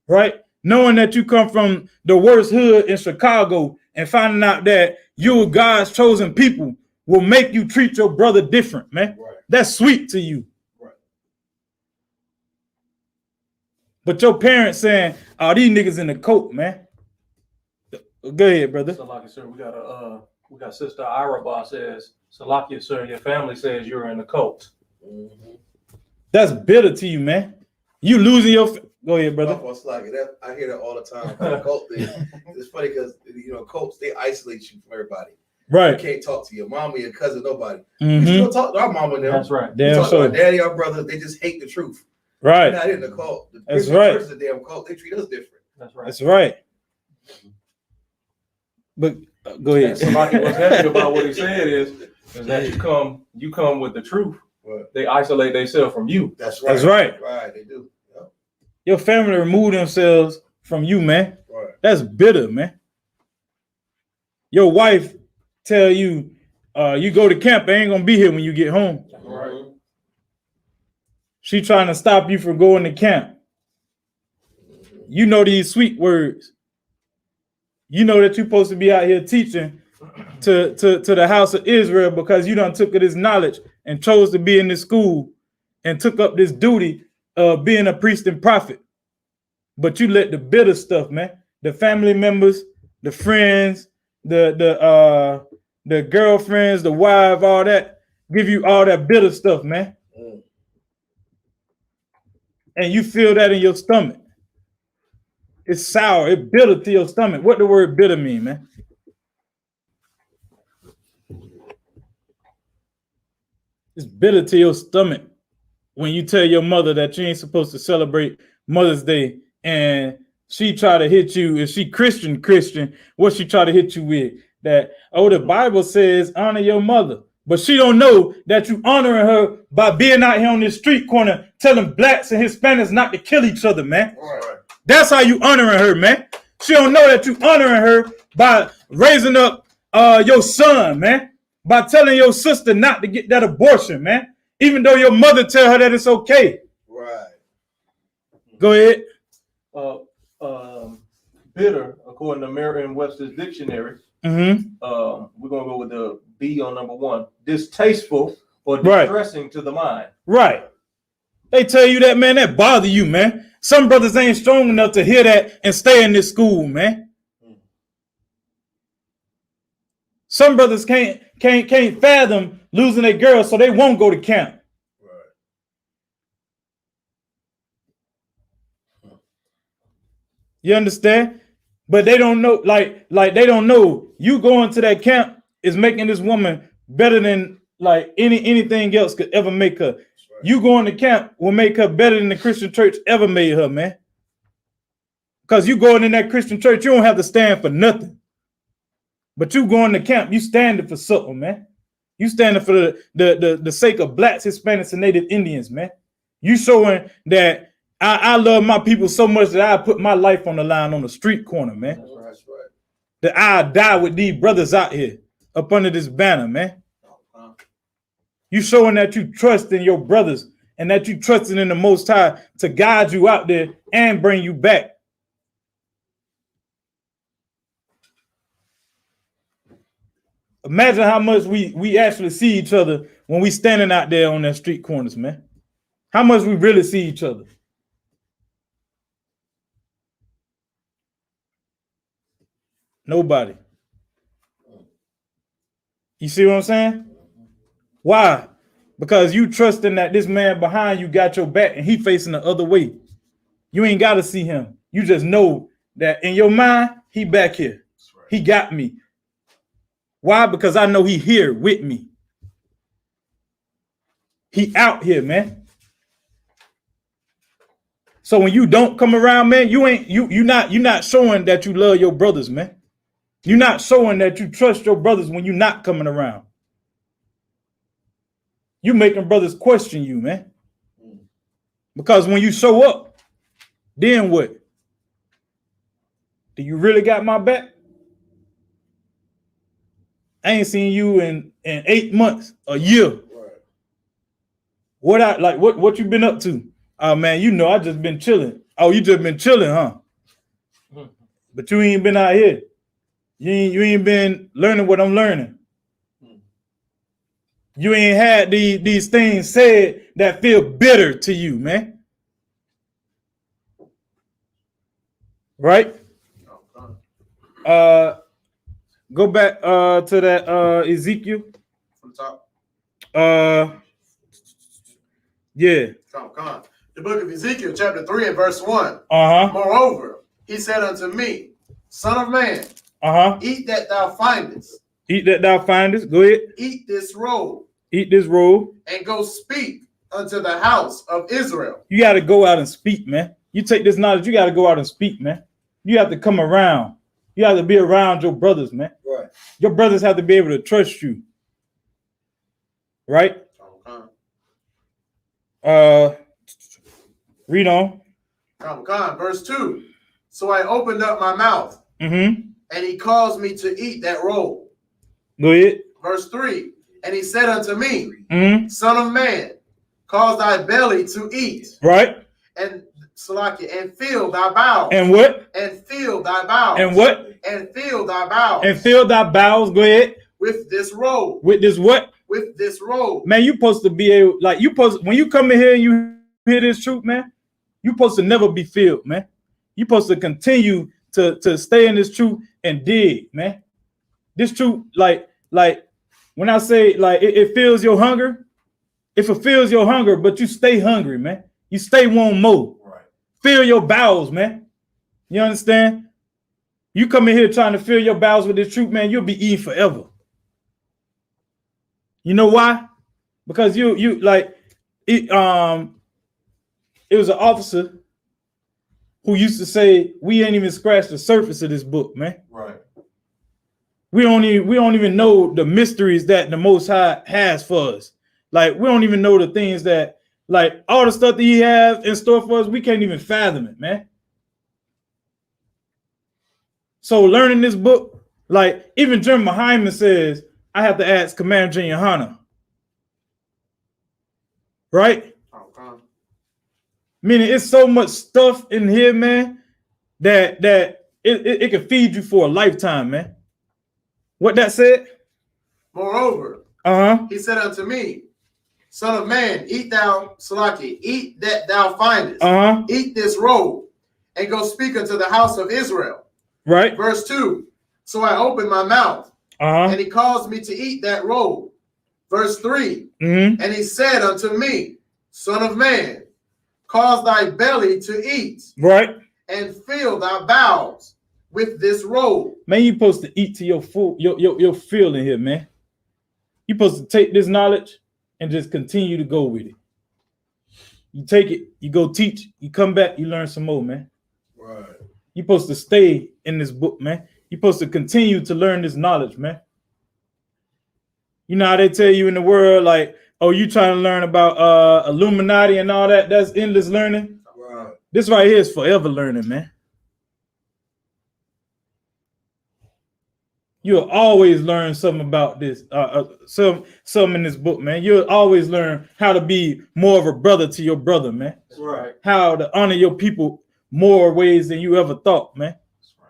Right? Knowing that you come from the worst hood in Chicago and finding out that you're God's chosen people will make you treat your brother different, man. Right. That's sweet to you. Right. But your parents saying, oh, these niggas in the coat, man. Go ahead, brother. Salakia, sir, we got Sister Ira says, Salakia, sir, your family says you're in the cult. That's bitter to you, man. You losing your. Go ahead, brother. I hear that all the time. The cult thing. It's funny because cults, they isolate you from everybody. Right. You can't talk to your mom or your cousin, nobody. Mm-hmm. You still talk to our mom and them. That's right. You talk to our daddy, our brothers. They just hate the truth. Right. We're not in the cult. The That's right. Church is a damn cult. They treat us different. That's right. That's right. But go ahead. Somebody was happy about what he said is that you come with the truth. Right. They isolate themselves from you. That's right. That's right. Right, they do. Yep. Your family remove themselves from you, man. Right. That's bitter, man. Your wife tell you, you go to camp, I ain't gonna be here when you get home. Right. She trying to stop you from going to camp. You know these sweet words. You know that you're supposed to be out here teaching to the house of Israel because you done took of this knowledge and chose to be in this school and took up this duty of being a priest and prophet. But you let the bitter stuff, man, the family members, the friends, the girlfriends, the wife, all that, give you all that bitter stuff, man. And you feel that in your stomach. It's sour, it's bitter to your stomach. What the word bitter mean, man? It's bitter to your stomach when you tell your mother that you ain't supposed to celebrate Mother's Day and she try to hit you. If she Christian, what she try to hit you with? That, oh, the Bible says honor your mother. But she don't know that you honoring her by being out here on this street corner telling blacks and Hispanics not to kill each other, man. Right. That's how you honoring her, man. She don't know that you honoring her by raising up your son, man. By telling your sister not to get that abortion, man. Even though your mother tell her that it's okay. Right. Go ahead. Bitter, according to Merriam-Webster's dictionary, Mm-hmm. we're gonna go with the B on number 1. Distasteful or distressing to the mind. Right. They tell you that, man, that bother you, man. Some brothers ain't strong enough to hear that and stay in this school, man. Some brothers can't fathom losing a girl, so they won't go to camp. Right. You understand? But they don't know, like they don't know you going to that camp is making this woman better than like anything else could ever make her. Right. You going to camp will make her better than the Christian church ever made her, man. Because you going in that Christian church, you don't have to stand for nothing. But you going to camp, you standing for something, man. You standing for the sake of blacks, Hispanics, and Native Indians, man. You showing that I love my people so much that I put my life on the line on the street corner, man. That's right. That I die with these brothers out here up under this banner, man. You showing that you trust in your brothers and that you trusting in the Most High to guide you out there and bring you back. Imagine how much we actually see each other when we standing out there on that street corners, man. How much we really see each other. Nobody. You see what I'm saying? Why? Because you trusting that this man behind you got your back and he facing the other way. You ain't got to see him. You just know that in your mind, he back here. Right. He got me. Why? Because I know he here with me. He out here, man. So when you don't come around, man, you're not showing that you love your brothers, man. You're not showing that you trust your brothers when you're not coming around. You making brothers question you, man. Because when you show up, then what? Do you really got my back? I ain't seen you in 8 months, a year. Right. What you been up to? Oh man, you know I just been chilling. Oh, you just been chilling, huh? But you ain't been out here. You ain't been learning what I'm learning. You ain't had these things said that feel bitter to you, man. Right? Go back to that Ezekiel. From the top. Yeah. Come on. The book of Ezekiel, chapter 3 and verse 1. Moreover, he said unto me, Son of man, eat that thou findest. Eat that thou findest. Go ahead. Eat this roll. Eat this roll. And go speak unto the house of Israel. You got to go out and speak, man. You take this knowledge, you got to go out and speak, man. You have to come around. You have to be around your brothers, man. Right. Your brothers have to be able to trust you. Right? Read on. Verse 2. So I opened up my mouth, and he caused me to eat that roll. Go ahead. Verse 3. And he said unto me, Son of man, cause thy belly to eat. Right. And fill thy bowels. And what? And fill thy bowels. And what? And fill thy bowels. And fill thy bowels. Go ahead. With this robe. With this what? With this robe. Man, you supposed to be able, like, you supposed, when you come in here and you hear this truth, man, you supposed to never be filled, man. You supposed to continue to stay in this truth and dig, man. This truth, like when I say, like, it fills your hunger, it fulfills your hunger, but you stay hungry, man. You stay want more. Right. Fill your bowels, man. You understand? You come in here trying to fill your bowels with this truth, man, you'll be eating forever. You know why? Because you like it was an officer who used to say, we ain't even scratched the surface of this book, man. Right. We don't even know the mysteries that the Most High has for us. Like, we don't even know the things that, like, all the stuff that he has in store for us, we can't even fathom it, man. So learning this book, like, even General Hyman says, I have to ask Commander General YAHANNA. Right? Okay. Meaning it's so much stuff in here, man, that it can feed you for a lifetime, man. What that said? Moreover, he said unto me, Son of man, eat thou, Salaki, eat that thou findest. Eat this robe, and go speak unto the house of Israel. Right. Verse 2. So I opened my mouth, and he caused me to eat that robe. Verse 3. And he said unto me, Son of man, cause thy belly to eat. Right. And fill thy bowels with this robe. Man, you supposed to eat to your full, your fill in here, man. You supposed to take this knowledge and just continue to go with it. You take it, you go teach, you come back, you learn some more, man. Right. You supposed to stay in this book, man. You supposed to continue to learn this knowledge, man. You know how they tell you in the world, like, oh, you trying to learn about Illuminati and all that? That's endless learning. Right. This right here is forever learning, man. You'll always learn something about this, some in this book, man. You'll always learn how to be more of a brother to your brother, man. That's right. How to honor your people more ways than you ever thought, man. That's right.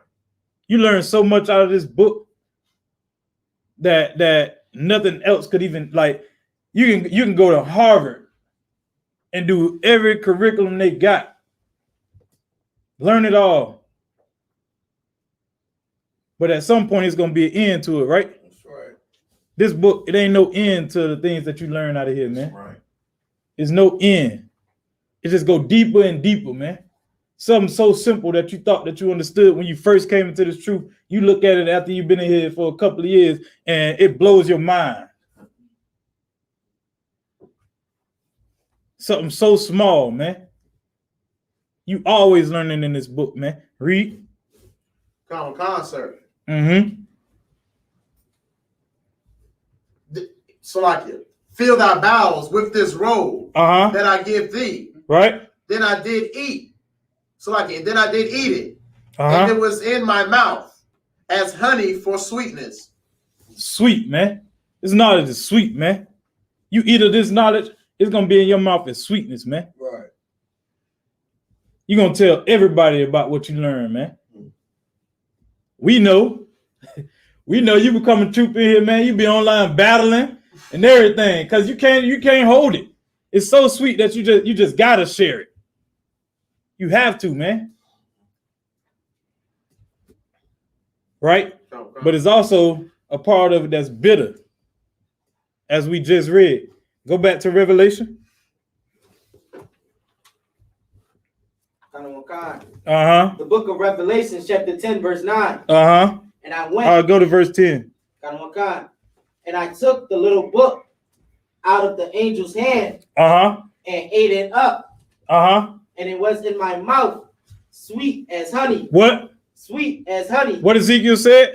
You learn so much out of this book that nothing else could even, like, you can go to Harvard and do every curriculum they got. Learn it all. But at some point, it's going to be an end to it, right? That's right. This book, it ain't no end to the things that you learn out of here, man. That's right. There's no end. It just go deeper and deeper, man. Something so simple that you thought that you understood when you first came into this truth. You look at it after you've been in here for a couple of years, and it blows your mind. Something so small, man. You always learning in this book, man. Read. Concert. So like it. Fill thy bowels with this robe that I give thee. Right. Then I did eat. So like it. Then I did eat it. And it was in my mouth as honey for sweetness. Sweet, man. This knowledge is sweet, man. You eat of this knowledge, it's gonna be in your mouth as sweetness, man. Right. You're gonna tell everybody about what you learn, man. We know. We know you becoming troop in here, man. You be online battling and everything because you can't hold it. It's so sweet that you just gotta share it. You have to, man. Right? But it's also a part of it that's bitter, as we just read. Go back to Revelation. The book of Revelation, chapter 10, verse 9. And I went. I'll go to verse 10. And I took the little book out of the angel's hand and ate it up. And it was in my mouth, sweet as honey. What? Sweet as honey. What Ezekiel said?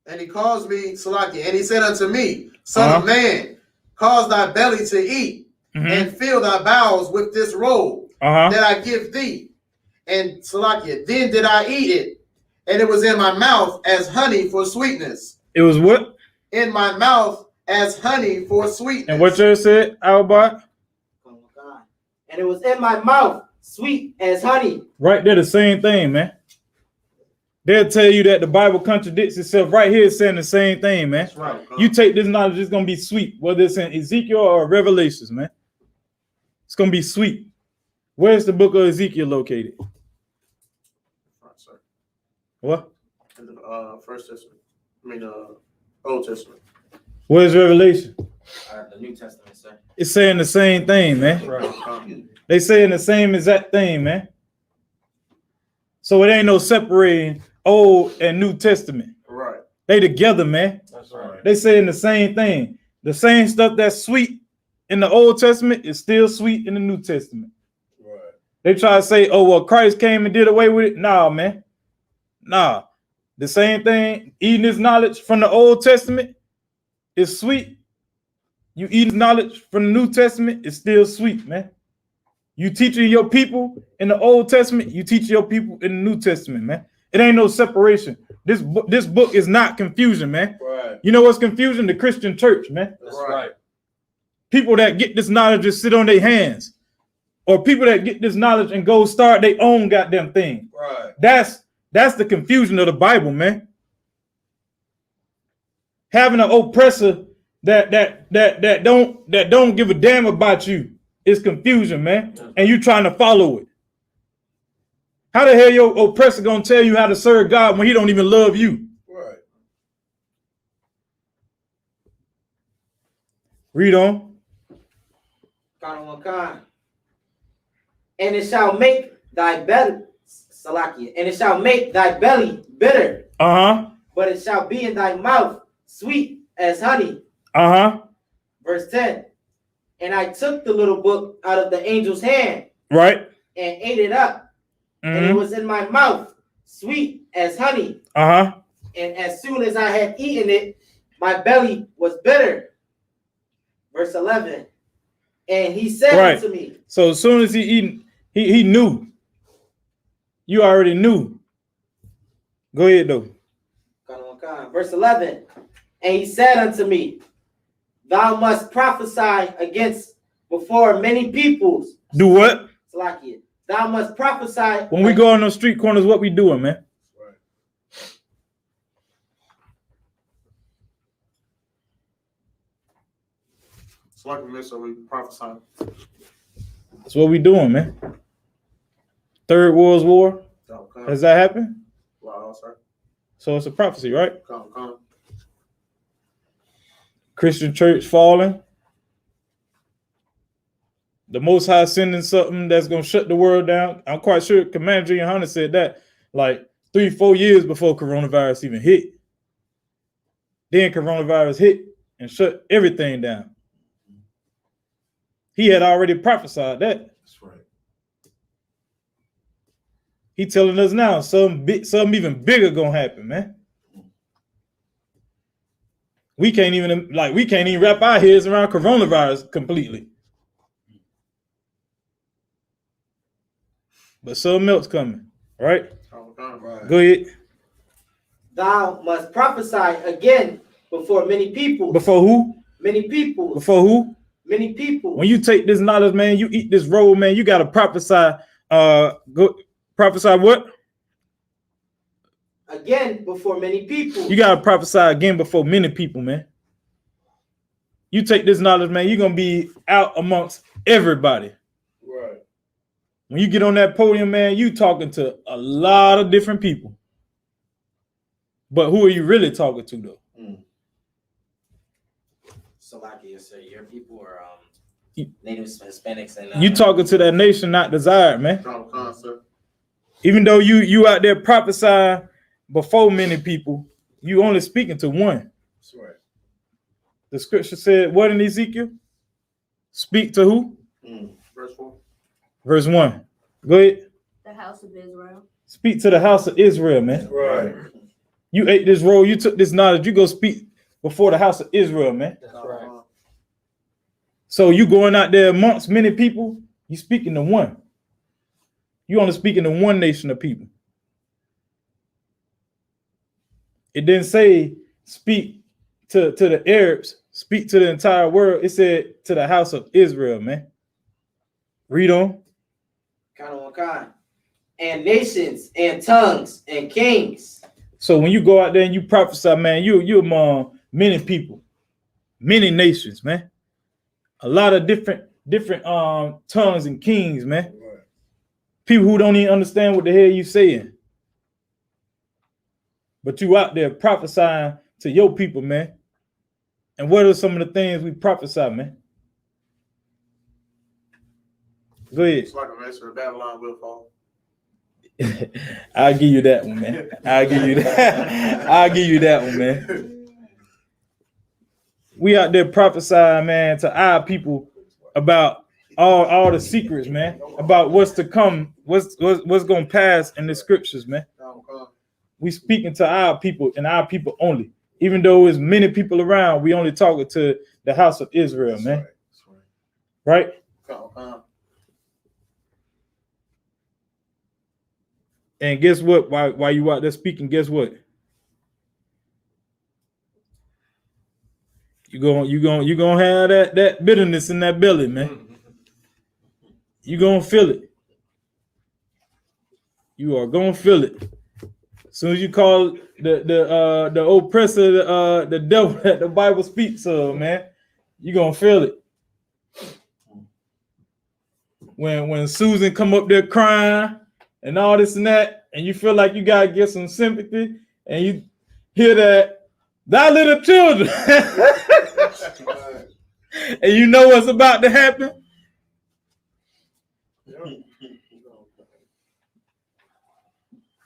And he caused me, Salaki, and he said unto me, Son of man, cause thy belly to eat, and fill thy bowels with this robe that I give thee. And Salaki, then did I eat it, and it was in my mouth as honey for sweetness. It was what? In my mouth as honey for sweetness. And what you said, Albert? and it was in my mouth, sweet as honey. Right there, the same thing, man. They'll tell you that the Bible contradicts itself. Right here, it's saying the same thing, man. That's right. You take this knowledge, it's gonna be sweet, whether it's in Ezekiel or Revelations, man. It's gonna be sweet. Where's the book of Ezekiel located? Right, sir. What? In the First Testament. I mean, Old Testament. Where's Revelation? The New Testament, sir. It's saying the same thing, man. Right. They saying the same exact thing, man. So it ain't no separating Old and New Testament. Right. They together, man. That's right. They saying the same thing. The same stuff that's sweet in the Old Testament is still sweet in the New Testament. Right. They try to say, oh, well, Christ came and did away with it. Nah, man. Nah. The same thing, eating this knowledge from the Old Testament is sweet. You eating knowledge from the New Testament is still sweet, man. You teaching your people in the Old Testament, you teach your people in the New Testament, man. It ain't no separation. This book is not confusion, man. Right. You know what's confusion? The Christian church, man. That's right. People that get this knowledge just sit on their hands, or people that get this knowledge and go start their own goddamn thing. Right. That's the confusion of the Bible, man. Having an oppressor that don't give a damn about you is confusion, man. And you trying to follow it. How the hell your oppressor gonna tell you how to serve God when he don't even love you? Right. Read on. And it shall make thy belly, Salakia, and it shall make thy belly bitter, but it shall be in thy mouth sweet as honey. Verse 10. And I took the little book out of the angel's hand, Right. and ate it up, and it was in my mouth sweet as honey. And as soon as I had eaten it, my belly was bitter. Verse 11. And he said to me. So as soon as he eaten, he knew. You already knew. Go ahead though. Verse 11. And he said unto me, thou must prophesy against before many peoples. Do what? Salakia. Thou must prophesy. When we go on those street corners, what we doing, man? It's like a mess, so we prophesy. That's what we doing, man. Third World War. Has that happened? Wow, sir. So it's a prophecy, right? Come. Christian church falling. The Most High sending something that's going to shut the world down. I'm quite sure Commander YAHANNA said that like 3-4 years before coronavirus even hit. Then coronavirus hit and shut everything down. He had already prophesied that. That's right. He telling us now something even bigger gonna happen, man. We can't even wrap our heads around coronavirus completely. But something else coming, right? Right. Go ahead. Thou must prophesy again before many people. Before who? Many people. Before who? Many people. When you take this knowledge, man, you eat this roll, man, you gotta prophesy. Prophesy what? Again before many people. You gotta prophesy again before many people, man. You take this knowledge, man, you're gonna be out amongst everybody. Right. When you get on that podium, man, you talking to a lot of different people. But who are you really talking to, though? Salakia, so your people are native Hispanics and you talking to that nation not desired, man. Even though you out there prophesying before many people, you only speaking to one. That's right. The scripture said, what in Ezekiel? Speak to who? Verse 4. Verse 1. Go ahead. The house of Israel. Speak to the house of Israel, man. Right. You ate this roll, you took this knowledge, you go speak before the house of Israel, man. That's right. So you going out there amongst many people, you speaking to one. You only speaking to one nation of people. It didn't say speak to the Arabs, speak to the entire world. It said to the house of Israel, man. Read on. Kind of one kind. And nations and tongues and kings. So when you go out there and you prophesy, man, you among many people, many nations, man. A lot of different tongues and kings, man. Right. People who don't even understand what the hell you saying. But you out there prophesying to your people, man. And what are some of the things we prophesy, man? Go ahead. It's like a mess for Babylon will fall. I'll give you that one, man. I'll give you that. I'll give you that one, man. We out there prophesying, man, to our people about all the secrets, man, about what's to come, what's gonna pass in the scriptures, man. We speaking to our people and our people only. Even though there's many people around, we only talking to the house of Israel, man. Right? And guess what? While you out there speaking, guess what? You gonna have that bitterness in that belly, man. You gonna feel it. You are gonna feel it. As soon as you call the oppressor the devil that the Bible speaks of, man, you gonna feel it. When Susan come up there crying and all this and that, and you feel like you gotta get some sympathy, and you hear that, thy little children, and you know what's about to happen.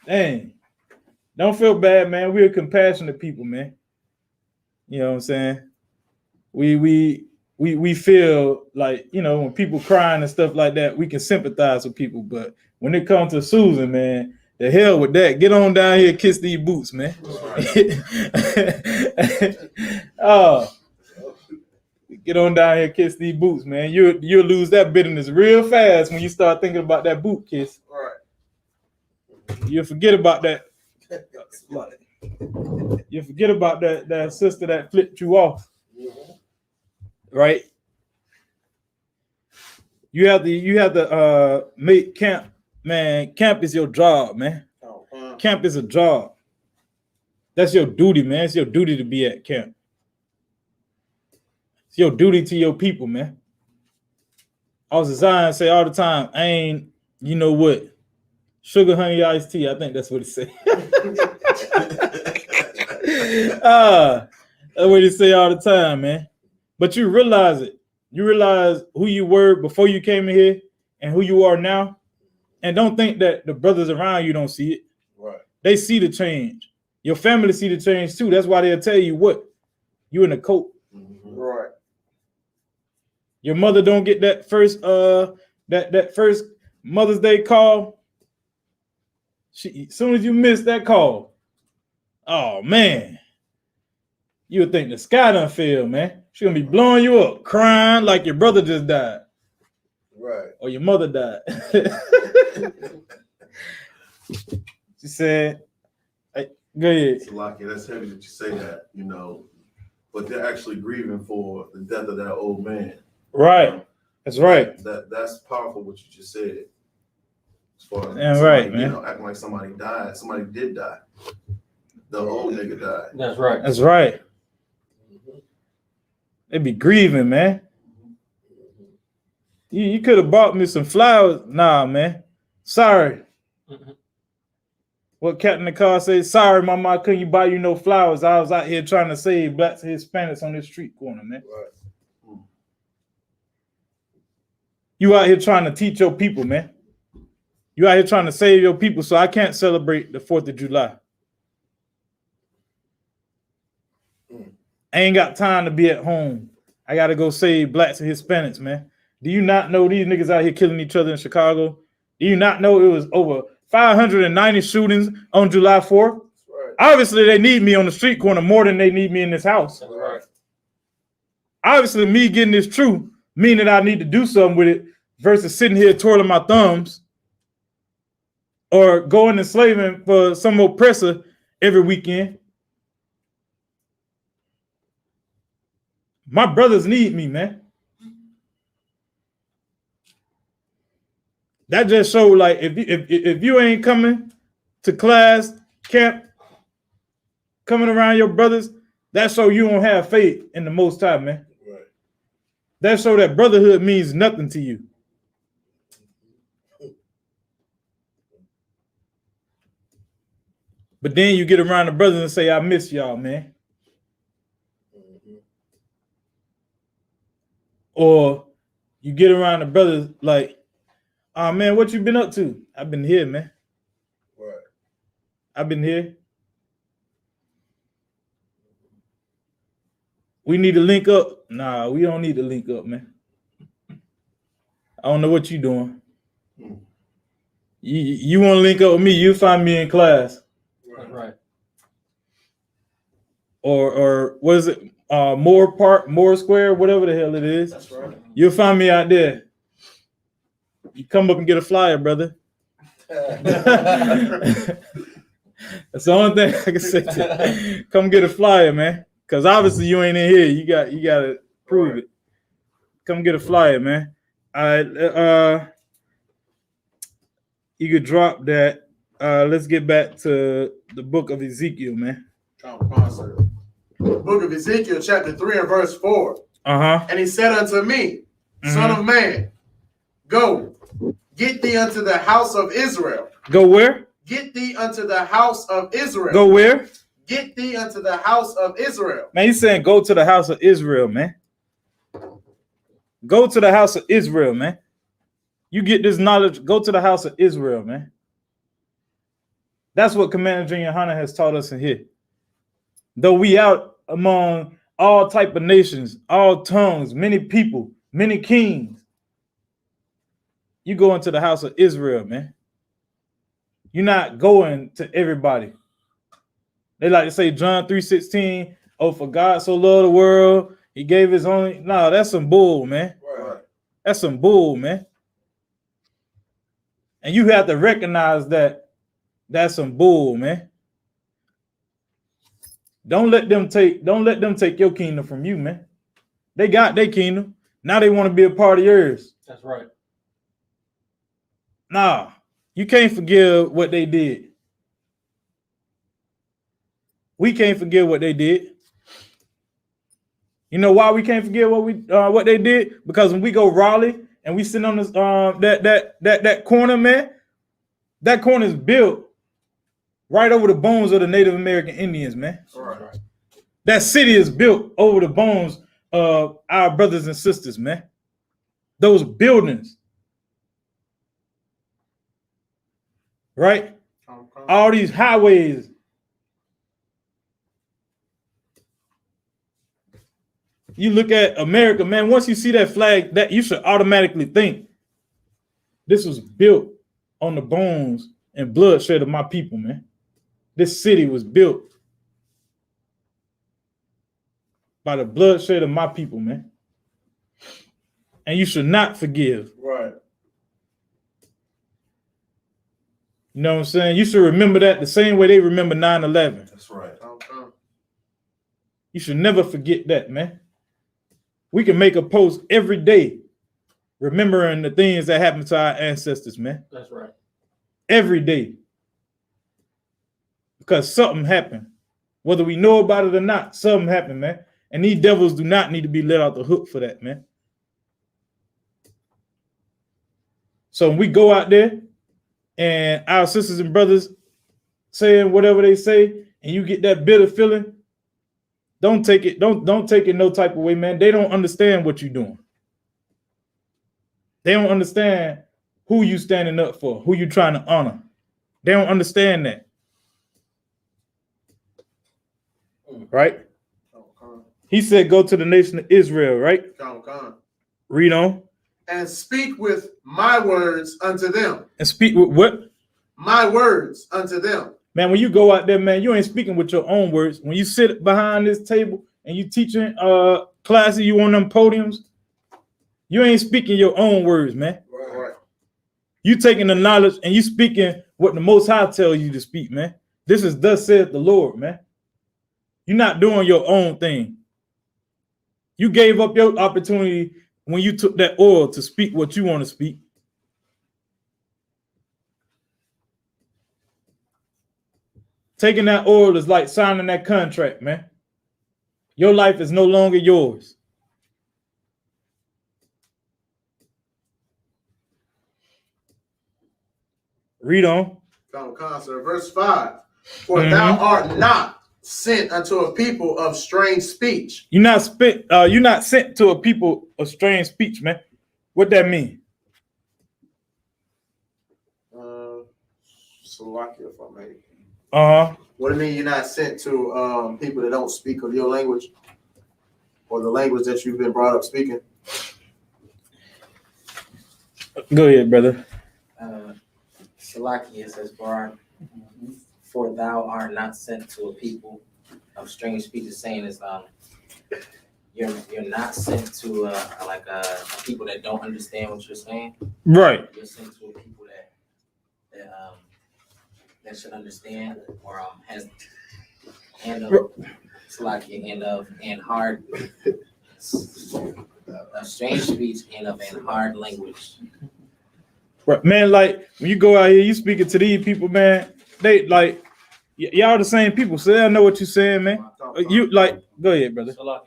Dang, don't feel bad, man. We're compassionate people, man. You know what I'm saying? We feel like, you know, when people crying and stuff like that, we can sympathize with people. But when it comes to Susan, man, the hell with that. Get on down here, kiss these boots, man. Oh, get on down here, kiss these boots, man. You'll lose that bitterness real fast when you start thinking about that boot kiss. Right. You'll forget about that. You forget about that sister that flipped you off. Right? You have to make camp, man. Camp is your job, man. Camp is a job. That's your duty, man. It's your duty to be at camp. It's your duty to your people, man. Officer Zion say all the time, I ain't, you know what? Sugar, honey, iced tea. I think that's what he say. That's what he say all the time, man. But you realize it. You realize who you were before you came in here and who you are now. And don't think that the brothers around you don't see it. Right. They see the change. Your family see the change too. That's why they'll tell you what. You in a coat. Right. Your mother don't get that first that first Mother's Day call. As soon as you miss that call, oh man, you would think the sky done fell, man. She's gonna be blowing you up, crying like your brother just died. Right. Or your mother died. She said, hey, go ahead. Salaki, that's heavy that you say that, you know, but they're actually grieving for the death of that old man. Right. That's right. That's powerful what you just said. As far as yeah, right, man. You know, acting like somebody died. Somebody did die. The old nigga died. That's right. That's right. They be grieving, man. You could have bought me some flowers. Nah, man. Sorry. What Captain the car said, sorry, mama, I couldn't buy you no flowers. I was out here trying to save blacks and Hispanics on this street corner, man. Right. You out here trying to teach your people, man. You out here trying to save your people, so I can't celebrate the 4th of July. I ain't got time to be at home. I got to go save blacks and Hispanics, man. Do you not know these niggas out here killing each other in Chicago? Do you not know it was over 590 shootings on July 4th? Right. Obviously, they need me on the street corner more than they need me in this house. Right. Obviously, me getting this truth meaning I need to do something with it versus sitting here twirling my thumbs or going and slaving for some oppressor every weekend. My brothers need me, man. That just show like if you ain't coming to class, camp, coming around your brothers, that show you don't have faith in the Most High, man. Right. That show that brotherhood means nothing to you. But then you get around the brothers and say, I miss y'all, man. Or you get around the brothers like, oh man, what you been up to? I've been here, man. Right. I've been here. We need to link up. Nah, we don't need to link up, man. I don't know what you doing. You want to link up with me, you find me in class. Right. Or what is it? Moore Square, whatever the hell it is. That's right. You'll find me out there. You come up and get a flyer, brother. That's the only thing I can say to you. Come get a flyer, man. Because obviously you ain't in here. You got to prove it. Come get a flyer, man. All right. You could drop that. Let's get back to the book of Ezekiel, man. Book of Ezekiel, chapter 3 and verse 4. And he said unto me, Son of man, go, get thee unto the house of Israel. Go where? Get thee unto the house of Israel. Go where? Get thee unto the house of Israel. Man, he's saying go to the house of Israel, man. Go to the house of Israel, man. You get this knowledge, go to the house of Israel, man. That's what Commander YAHANNA has taught us in here. Though we out among all type of nations, all tongues, many people, many kings, you go into the house of Israel, man. You're not going to everybody. They like to say John 3:16, oh, for God so loved the world, he gave his only. No, that's some bull, man. Right. That's some bull, man. And you have to recognize that that's some bull, man. Don't let them take your kingdom from you, man. They got their kingdom. Now they want to be a part of yours. That's right. Nah, you can't forgive what they did. We can't forgive what they did. You know why we can't forgive what they did? Because when we go Raleigh and we sit on this that corner, man, that corner is built right over the bones of the Native American Indians, man. Right. That city is built over the bones of our brothers and sisters, man. Those buildings, right? All these highways. You look at America, man, once you see that flag, that you should automatically think this was built on the bones and bloodshed of my people, man. This city was built by the bloodshed of my people, man. And you should not forgive. Right. You know what I'm saying? You should remember that the same way they remember 9/11. That's right. You should never forget that, man. We can make a post every day remembering the things that happened to our ancestors, man. That's right. Every day. Because something happened. Whether we know about it or not, something happened, man. And these devils do not need to be let out the hook for that, man. So when we go out there and our sisters and brothers saying whatever they say, and you get that bitter feeling, don't take it, don't take it no type of way, man. They don't understand what you're doing. They don't understand who you standing up for, who you trying to honor. They don't understand that. Right? He said, go to the nation of Israel, right? Read on. And speak with my words unto them. And speak with what? My words unto them. Man, when you go out there, man, you ain't speaking with your own words. When you sit behind this table and you teaching classes, you on them podiums, you ain't speaking your own words, man. Right. You taking the knowledge and you speaking what the Most High tells you to speak, man. This is thus saith the Lord, man. You're not doing your own thing. You gave up your opportunity when you took that oil to speak what you want to speak. Taking that oil is like signing that contract, man. Your life is no longer yours. Read on. Verse 5. For thou art not sent unto a people of strange speech. You're not sent to a people of strange speech, man. What that mean? Slovakia, if I may. What do you mean you're not sent to people that don't speak of your language or the language that you've been brought up speaking? Go ahead, brother. Salakia says, for thou art not sent to a people of strange speech. Is saying is you're not sent to a people that don't understand what you're saying. Right. You're sent to a people that should understand or has hand of Salakia and hard strange speech and hard language. Right, man. Like when you go out here, you speaking to these people, man. They like y'all the same people, so they know what you're saying, man. You like, go ahead, brother. So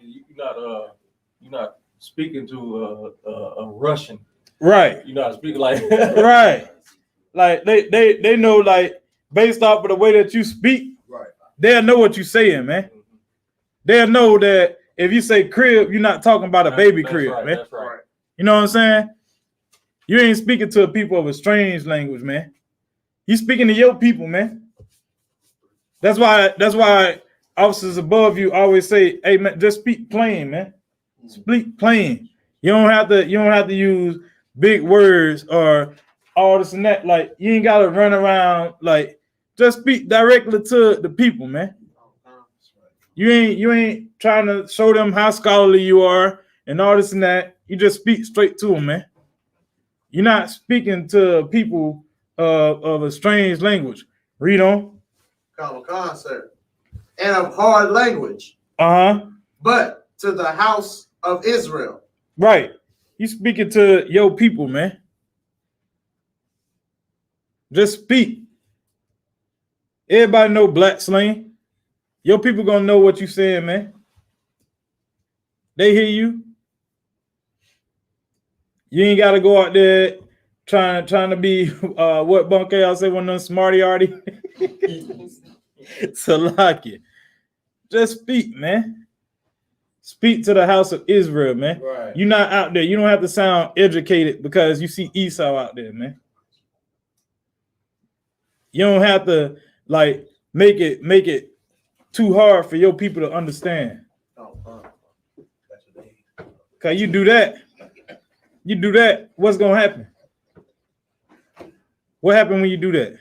you're not speaking to a Russian, right? You're not speaking like right. Like they know, like based off of the way that you speak, right? They'll know what you're saying, man. They'll know that if you say crib, you're not talking about a baby crib, right, man. That's right. You know what I'm saying? You ain't speaking to a people of a strange language, man. You speaking to your people, man. That's why officers above you always say, "Hey, man, just speak plain, man. Speak plain. You don't have to use big words or all this and that. Like you ain't gotta run around. Like just speak directly to the people, man. You ain't trying to show them how scholarly you are and all this and that. You just speak straight to them, man. You're not speaking to people of a strange language. Read on. Common, sir. And of hard language. But to the house of Israel. Right. You speaking to your people, man. Just speak. Everybody know black slang. Your people gonna know what you saying, man. They hear you. You ain't gotta go out there trying to be what Bunker I say one of them smarty arty. Salakia. Just speak, man. Speak to the house of Israel, man. Right. You're not out there. You don't have to sound educated because you see Esau out there, man. You don't have to like make it too hard for your people to understand. Okay, you do that, what's gonna happen? What happened when you do that?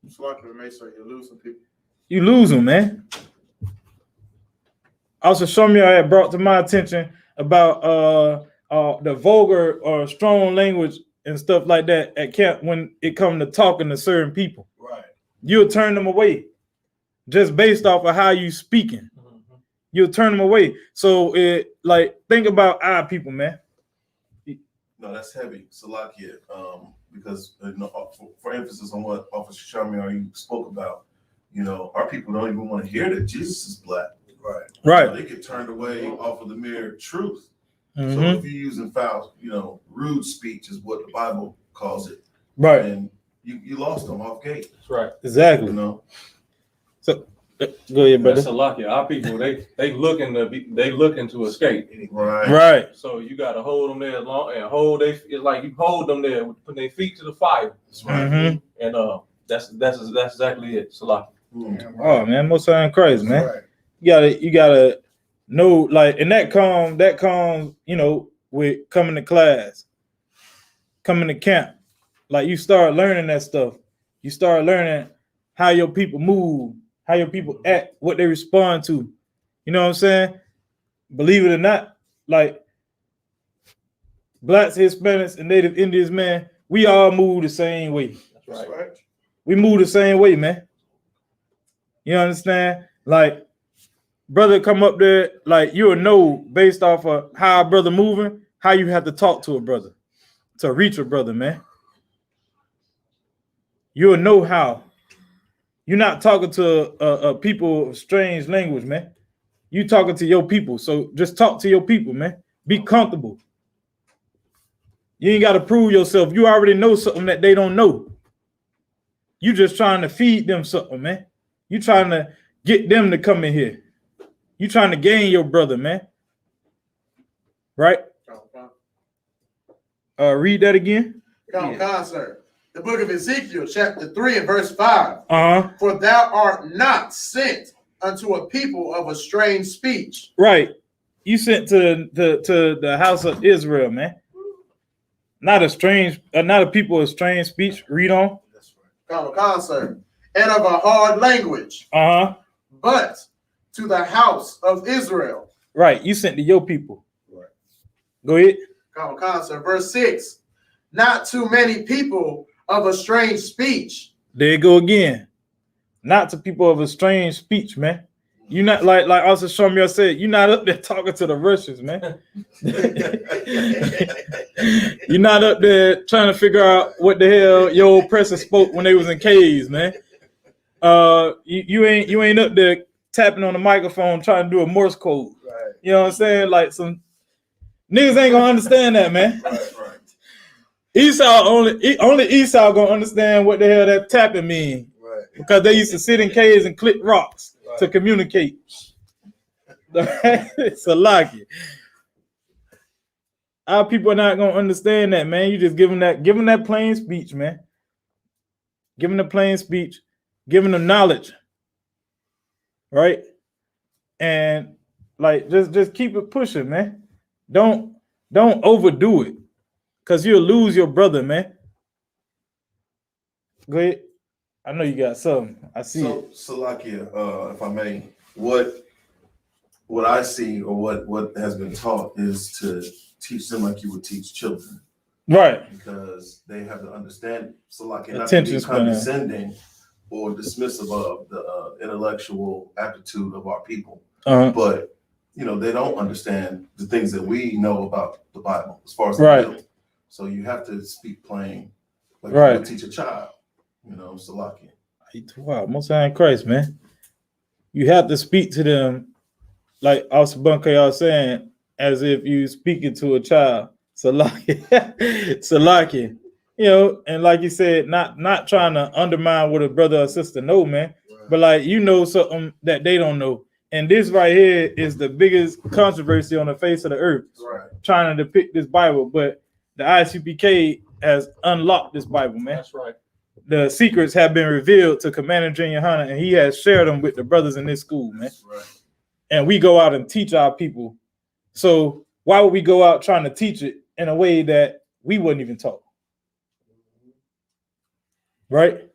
You lose some people. You lose them, man. Also, Shomya had brought to my attention about the vulgar or strong language and stuff like that at camp when it comes to talking to certain people. Right. You'll turn them away just based off of how you speaking. You'll turn them away. So think about our people, man. No, that's heavy, Salakia. Because for emphasis on what Officer Shamir you spoke about, our people don't even want to hear that Jesus is black. Right. Right. They get turned away off of the mere truth. Mm-hmm. So if you're using foul, rude speech is what the Bible calls it. Right. And you lost them off gate. That's right. Exactly. So go ahead, brother. That's Salakia. Our people, they looking to escape. Right. Right. So you got to hold them there as long and it's like you hold them there, putting their feet to the fire. That's right. Mm-hmm. And that's exactly it, Salakia. Oh man, most of Christ, man. Right. You gotta know, like, and that comes, with coming to class, coming to camp. Like you start learning that stuff. You start learning how your people move, how your people act, what they respond to. You know what I'm saying? Believe it or not, like blacks, Hispanics, and Native Indians, man, we all move the same way. That's right. We move the same way, man. You understand? Like, brother come up there, like you'll know based off of how a brother moving, how you have to talk to a brother to reach a brother, man. you'll know how. You're not talking to a people of strange language, man. You talking to your people. So just talk to your people, man. Be comfortable. You ain't got to prove yourself. You already know something that they don't know. You just trying to feed them something, man. You trying to get them to come in here. You trying to gain your brother, man. Right? Read that again. Sir. The book of Ezekiel, chapter 3 and verse 5. Uh-huh. For thou art not sent unto a people of a strange speech. Right. You sent to the house of Israel, man. Not a people of strange speech. Read on. Sir. And of a hard language. Uh-huh. But to the house of Israel. Right. You sent to your people. Right. Go ahead. Sir. Verse 6. Not too many people of a strange speech. There you go again. Not to people of a strange speech, man. You're not like also Shamir said, you're not up there talking to the Russians, man. You're not up there trying to figure out what the hell your oppressor spoke when they was in caves, man. You ain't up there tapping on the microphone trying to do a Morse code. Right. You know what I'm saying? Like some niggas ain't gonna understand that, man. Right. Esau only Esau gonna understand what the hell that tapping mean. Right. Because they used to sit in caves and click rocks to communicate. It's a lucky. Our people are not gonna understand that, man. You just give them that plain speech, man. Give them the plain speech, giving them knowledge, right? And like just keep it pushing, man. Don't overdo it, cause you'll lose your brother, man. Go ahead. I know you got something. I see it. Salakia, if I may, what I see or what has been taught is to teach them like you would teach children. Right. Because they have to understand Salakia, not to be condescending or dismissive of the intellectual aptitude of our people. Uh-huh. But they don't understand the things that we know about the Bible as far as the Bible. So you have to speak plain like you would teach a child. Salakia. Wow, Most High in Christ, man. You have to speak to them like I.S.U.P.K y'all saying, as if you speaking to a child. Salakia. Salakia. And like you said, not trying to undermine what a brother or sister know, man. Right. But like something that they don't know. And this right here is the biggest controversy on the face of the earth. Right. Trying to depict this Bible, but the I.S.U.P.K has unlocked this Bible, man. That's right. The secrets have been revealed to Commander YAHANNA, and he has shared them with the brothers in this school, man. Right. And we go out and teach our people. So why would we go out trying to teach it in a way that we wouldn't even talk? Right?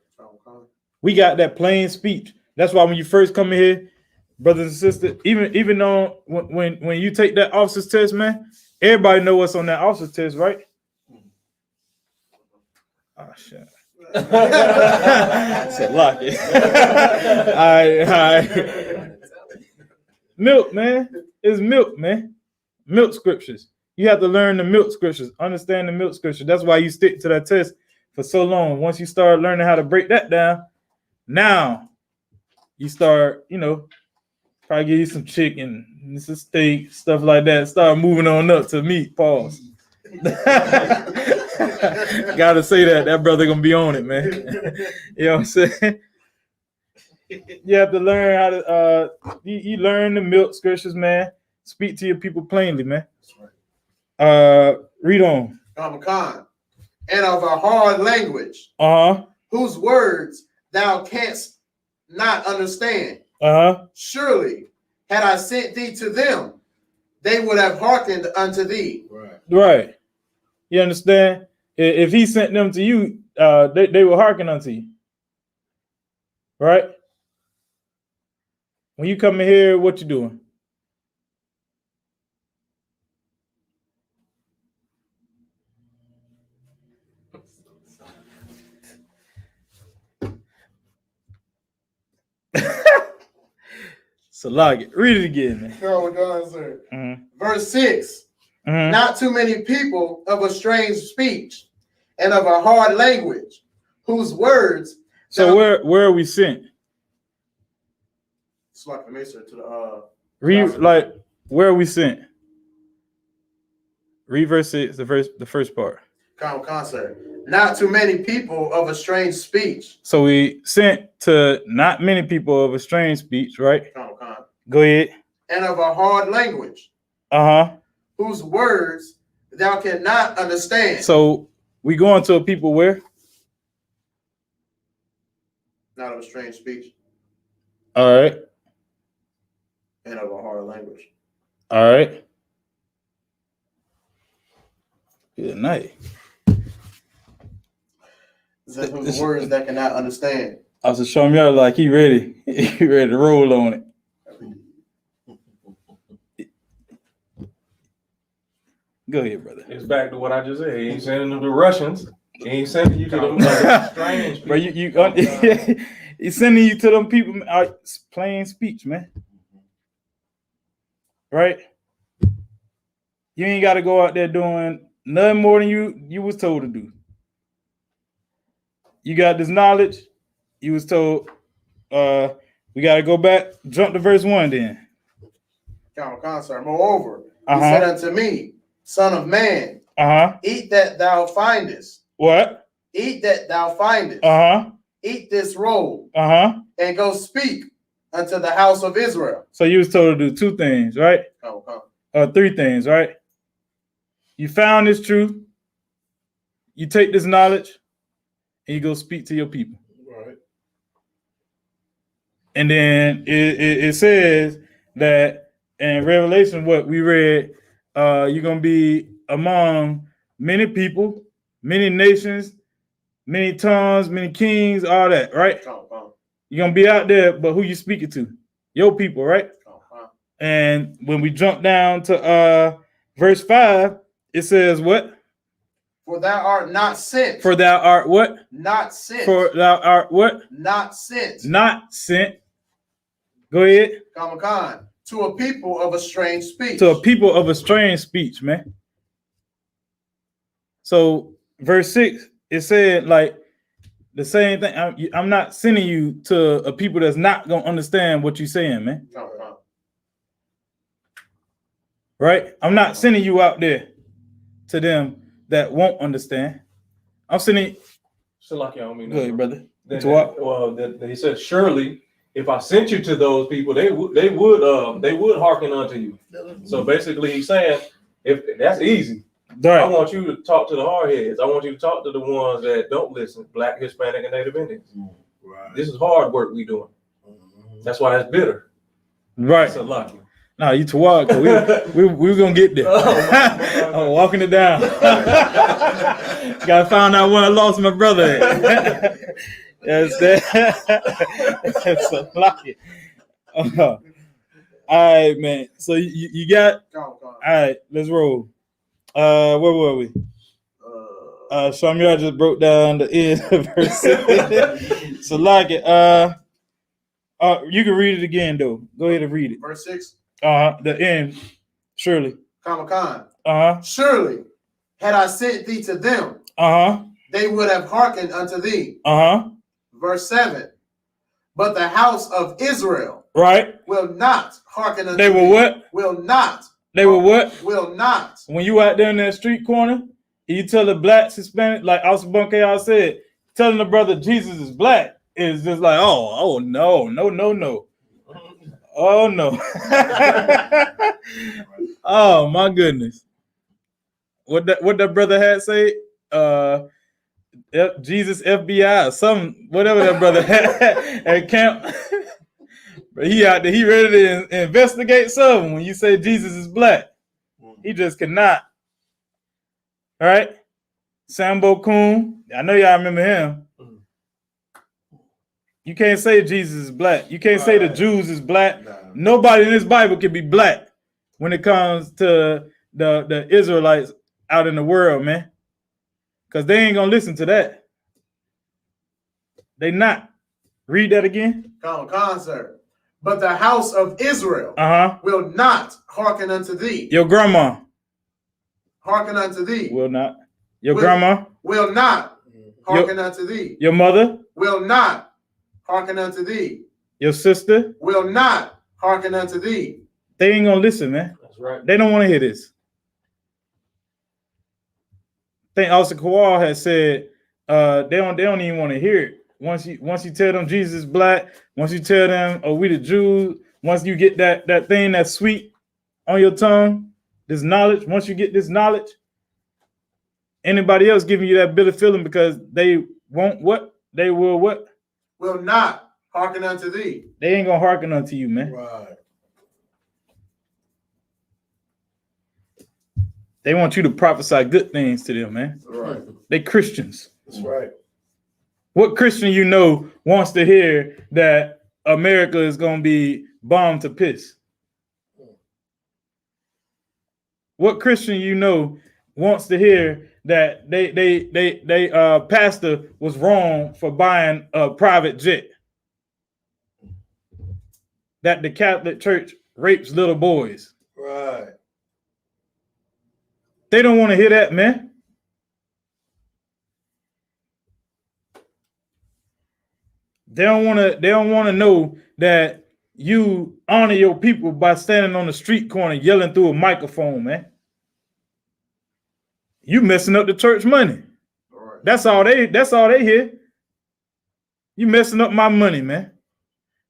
We got that plain speech. That's why when you first come in here, brothers and sisters, even though when you take that officer's test, man, everybody know what's on that officer's test, right? Oh shit. So lock it. All right. Milk, man. It's milk, man. Milk scriptures. You have to learn the milk scriptures, understand the milk scriptures. That's why you stick to that test for so long. Once you start learning how to break that down, now you start, probably give you some chicken, some steak, stuff like that. Start moving on up to meat. Pause. Gotta say that brother gonna be on it, man. You know what I'm saying? You have to learn how to you learn the milk scriptures, man. Speak to your people plainly, man. Read on. And of a hard language, whose words thou canst not understand. Surely had I sent thee to them, they would have hearkened unto thee. Right. You understand? If he sent them to you, they will hearken unto you. Right? When you come in here, what you doing? So log it. Read it again, man. Verse 6. Not too many people of a strange speech and of a hard language, whose words. So where are we sent? It's like the Mason to the Read like where are we sent? Read verse 6, the first part. Concert. Not too many people of a strange speech. So we sent to not many people of a strange speech, right? Go ahead. And of a hard language. Whose words thou cannot understand. So we going to a people where? Not of a strange speech. All right. And of a hard language. All right. Good night. Whose words that cannot understand. I was just showing y'all like he ready. He ready to roll on it. Go ahead, brother. It's back to what I just said. He ain't sending them to Russians. He ain't sending you to them strange people. Bro, he's sending you to them people plain speech, man. Right? You ain't got to go out there doing nothing more than you was told to do. You got this knowledge. You was told we got to go back, jump to verse 1 then. Concert. Moreover, he said unto me, Son of man, eat that thou findest. What? Eat that thou findest. Eat this roll. And go speak unto the house of Israel. So you was told to do two things, right? Three things, right? You found this truth. You take this knowledge, and you go speak to your people. Right. And then it says that in Revelation, what we read, you're going to be among many people, many nations, many tongues, many kings, all that, right? You're going to be out there, but who you speaking to? Your people, right? And when we jump down to verse 5, it says what? For thou art not sent. For thou art what? Not sent. For thou art what? Not sent. Not sent. Go ahead. To a people of a strange speech. To a people of a strange speech, man. So verse 6, it said like the same thing. I'm not sending you to a people that's not going to understand what you're saying, man. Right? I'm not sending you out there to them that won't understand. I'm sending. So like y'all mean. Go ahead, brother. He said, surely if I sent you to those people, they would hearken unto you. So basically, he's saying, if that's easy, right. I want you to talk to the hardheads. I want you to talk to the ones that don't listen, Black, Hispanic, and Native Indians. Right. This is hard work we doing. That's why it's bitter. Right. So lucky. No, you too wild. We're gonna get there. I'm walking it down. Gotta find out when I lost my brother. Yes, that's so lucky. All right, man. So you got all right, let's roll. Where were we? Shamir just broke down the end of verse 6. So like it. You can read it again though. Go ahead and read it. Verse 6. The end. Surely. Surely, had I sent thee to them, they would have hearkened unto thee. Verse 7. But the house of Israel, right, will not hearken unto thee. They will what? Will not. They will what? Will not. When you out there in that street corner, you tell the Blacks, Hispanic, like I said, telling the brother Jesus is black is just like, oh no. Oh no. Oh my goodness. What that brother had say? Jesus FBI or something, whatever that brother had at camp. But he out there, he ready to investigate something when you say Jesus is black. He just cannot. All right. Sambo Coon. I know y'all remember him. You can't say Jesus is black. You can't say the Jews is black. Nobody in this Bible can be black when it comes to the Israelites out in the world, man. Because they ain't going to listen to that. They not. Read that again. Sir. But the house of Israel will not hearken unto thee. Your grandma. Hearken unto thee. Will not. Your grandma. Will not hearken unto thee. Your mother will not hearken unto thee. Your sister will not hearken unto thee. They ain't gonna listen, man. That's right. They don't want to hear this. I think also Kowal has said they don't even want to hear it. Once you tell them Jesus is black, once you tell them, oh, we the Jews, once you get that thing that's sweet on your tongue, this knowledge, once you get this knowledge, anybody else giving you that bitter feeling because they won't what? They will what? Will not hearken unto thee. They ain't gonna hearken unto you, man. Right. They want you to prophesy good things to them, man. Right. They Christians. That's right. What Christian you know wants to hear that America is gonna be bombed to piss? What Christian you know wants to hear that they pastor was wrong for buying a private jet? That the Catholic Church rapes little boys. Right. They don't want to hear that, man. They don't want to know that you honor your people by standing on the street corner yelling through a microphone, man. You messing up the church money. Right. That's all they hear. You messing up my money, man.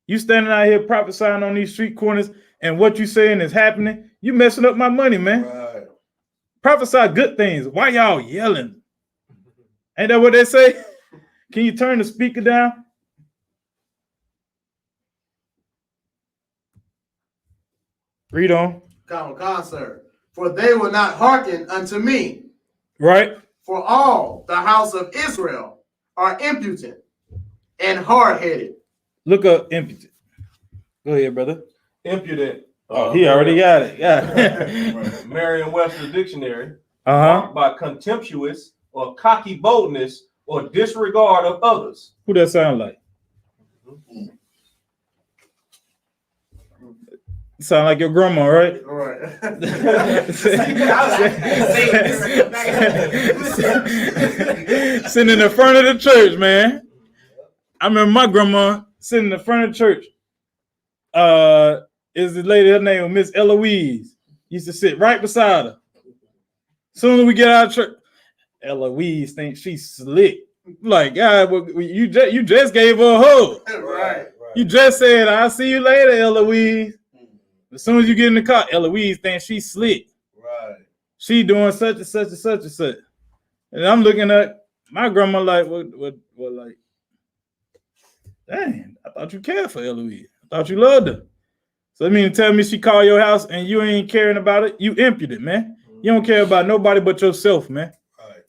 You standing out here prophesying on these street corners and what you saying is happening. You messing up my money, man. Right. Prophesy good things. Why y'all yelling? Ain't that what they say? Can you turn the speaker down? Read on. Come, sir. For they will not hearken unto me. Right. For all the house of Israel are impudent and hard-headed. Look up impudent. Go ahead, brother. Impudent. Oh, he already got it. Yeah. Merriam-Webster Dictionary. Uh-huh. By contemptuous or cocky boldness or disregard of others. Who that sound like? Sound like your grandma, right? Right. Sitting in the front of the church, man. I remember my grandma sitting in the front of the church. Is the lady, her name was Miss Eloise. Used to sit right beside her. Soon as we get out of church, Eloise thinks she's slick. Like, God, you just gave her a hug. Right. You just said, I'll see you later, Eloise. As soon as you get in the car, Eloise thinks she's slick. Right. She doing such and such and such and such. And I'm looking at my grandma like, what like, dang, I thought you cared for Eloise. I thought you loved her. So I mean, tell me she called your house and you ain't caring about it. You impudent, man. You don't care about nobody but yourself, man. Right.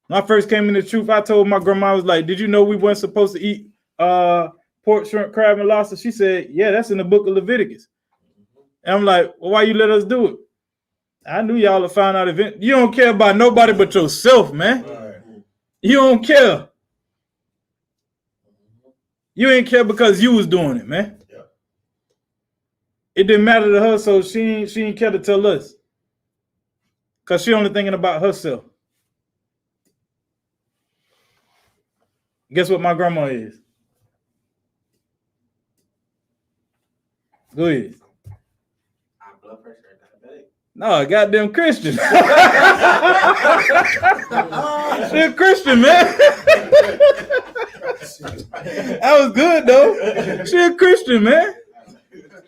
When I first came in the truth, I told my grandma, I was like, did you know we weren't supposed to eat pork, shrimp, crab, and lobster? She said, yeah, that's in the book of Leviticus. And I'm like, well, why you let us do it? I knew y'all would find out event. You don't care about nobody but yourself, man. Right. You don't care. You ain't care because you was doing it, man. Yeah. It didn't matter to her, so she ain't care to tell us. Because she only thinking about herself. Guess what my grandma is? Go ahead. Blood pressure, diabetic. No, goddamn Christian. She a Christian, man. That was good, though. She a Christian, man.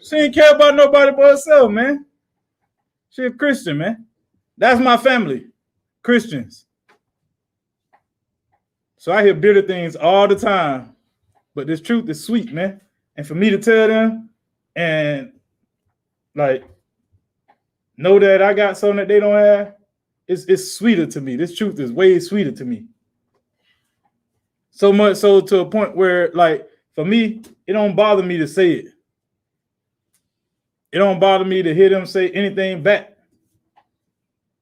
She ain't care about nobody but herself, man. She a Christian, man. That's my family, Christians. So I hear bitter things all the time, but this truth is sweet, man. And for me to tell them and like know that I got something that they don't have, it's sweeter to me. This truth is way sweeter to me. So much so to a point where, like, for me, it don't bother me to say it. It don't bother me to hear them say anything back.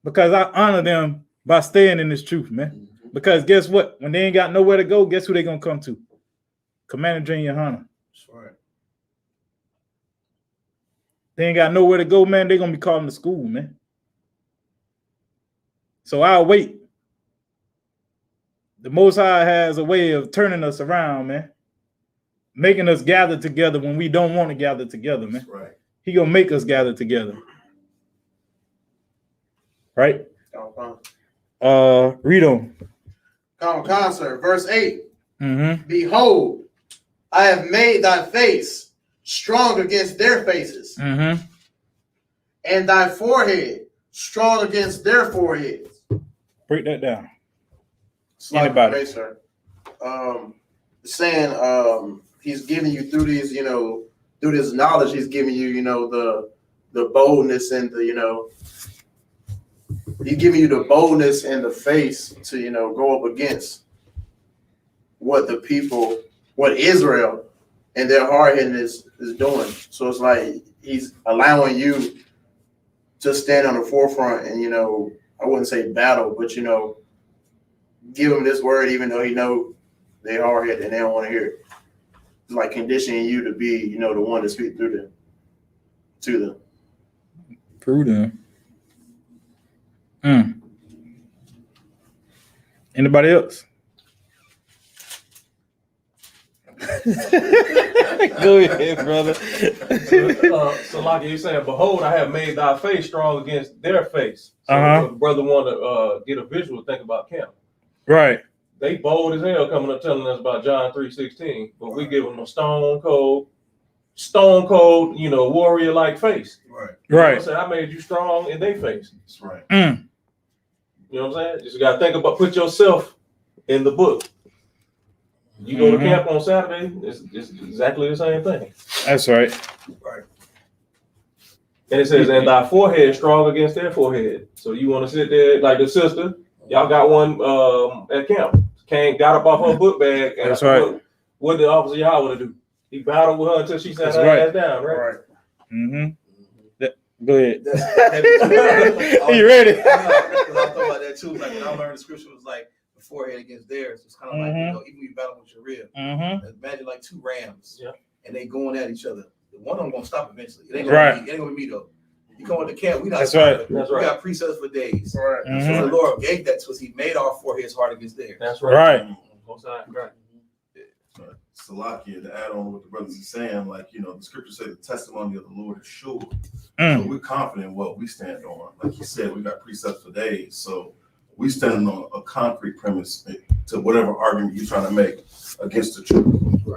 Because I honor them by staying in this truth, man. Because guess what? When they ain't got nowhere to go, guess who they gonna come to? Commander General YAHANNA. That's right. They ain't got nowhere to go, man. They're gonna be calling the school, man. So I'll wait. The Most High has a way of turning us around, man. Making us gather together when we don't want to gather together, man. Right. He gonna make us gather together. Right? Read on. Common concert, verse 8. Mm-hmm. Behold, I have made thy face strong against their faces, Mm-hmm. and thy forehead strong against their foreheads. Break that down. Anybody? Saying he's giving you through these, through this knowledge, he's giving you, the boldness and the, he's giving you the boldness and the face to, go up against what the people, what Israel and their hard-headedness is doing. So it's like he's allowing you to stand on the forefront and, I wouldn't say battle, but, give them this word, even though he know they hard-headed and they don't want to hear it. It's like conditioning you to be, the one to speak through them, to them. Through them. Anybody else? Go ahead, brother. So like you saying, behold, I have made thy face strong against their face. So if the brother want to get a visual, think about camp. Right. They bold as hell coming up telling us about John 3:16, but we give them a stone cold, warrior like face. Right. Right. So I made you strong in their face. That's right. You know what I'm saying? Just gotta think about, put yourself in the book. You go to camp on Saturday, it's exactly the same thing. That's right. Right. And it says, and thy forehead strong against their forehead. So you want to sit there like the sister. Y'all got one at camp. Got up off her book bag. And that's right. What did Officer Yahweh do? He battled with her until she sat her ass down, right? Mm-hmm. Go ahead. You ready? I thought about that too. Like when I learned the scripture was like the forehead against theirs. It's kind of like, even when you battle with your rib. Imagine like two rams and they going at each other. One of them gonna stop eventually. It ain't gonna be me though. You come to camp, we not stopping. That's we right. got precepts for days. Right. So the Lord gave that to us. He made our foreheads hard against theirs. That's right. Right. Salakia, to add on what the brothers are saying, like, the scriptures say the testimony of the Lord is sure. So we're confident in what we stand on. Like you said, we got precepts for days. So we stand on a concrete premise to whatever argument you're trying to make against the truth.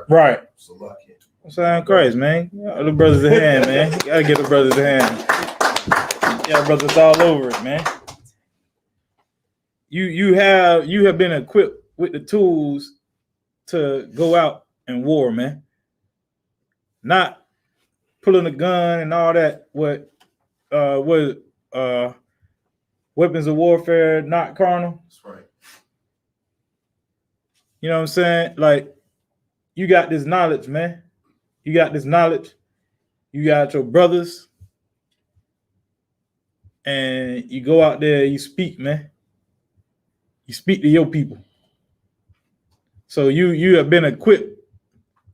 Right. Salakia. Sound crazy, man. The brothers a hand, man. You gotta get the brothers a hand. Yeah, brothers all over it, man. You have been equipped with the tools to go out and war, man. Not pulling a gun and all that. What weapons of warfare, not carnal. That's right. You know what I'm saying? Like, you got this knowledge, man. You got this knowledge. You got your brothers. And you go out there, you speak, man. You speak to your people. So you have been equipped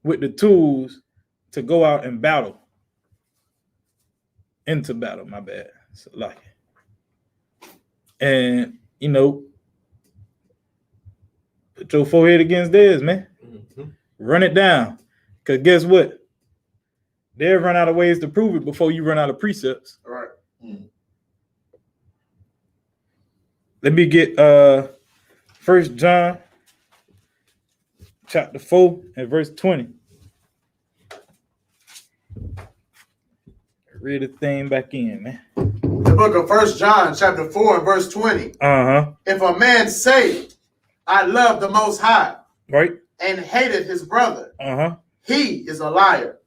with the tools to go out and battle. Into battle, my bad. So like, and put your forehead against theirs, man. Run it down. Cause guess what? They'll run out of ways to prove it before you run out of precepts. All right. Let me get 1 John chapter 4 and verse 20. Read the thing back in, man. The book of 1 John chapter 4 and verse 20. If a man say, I love the Most High, right, and hated his brother, he is a liar.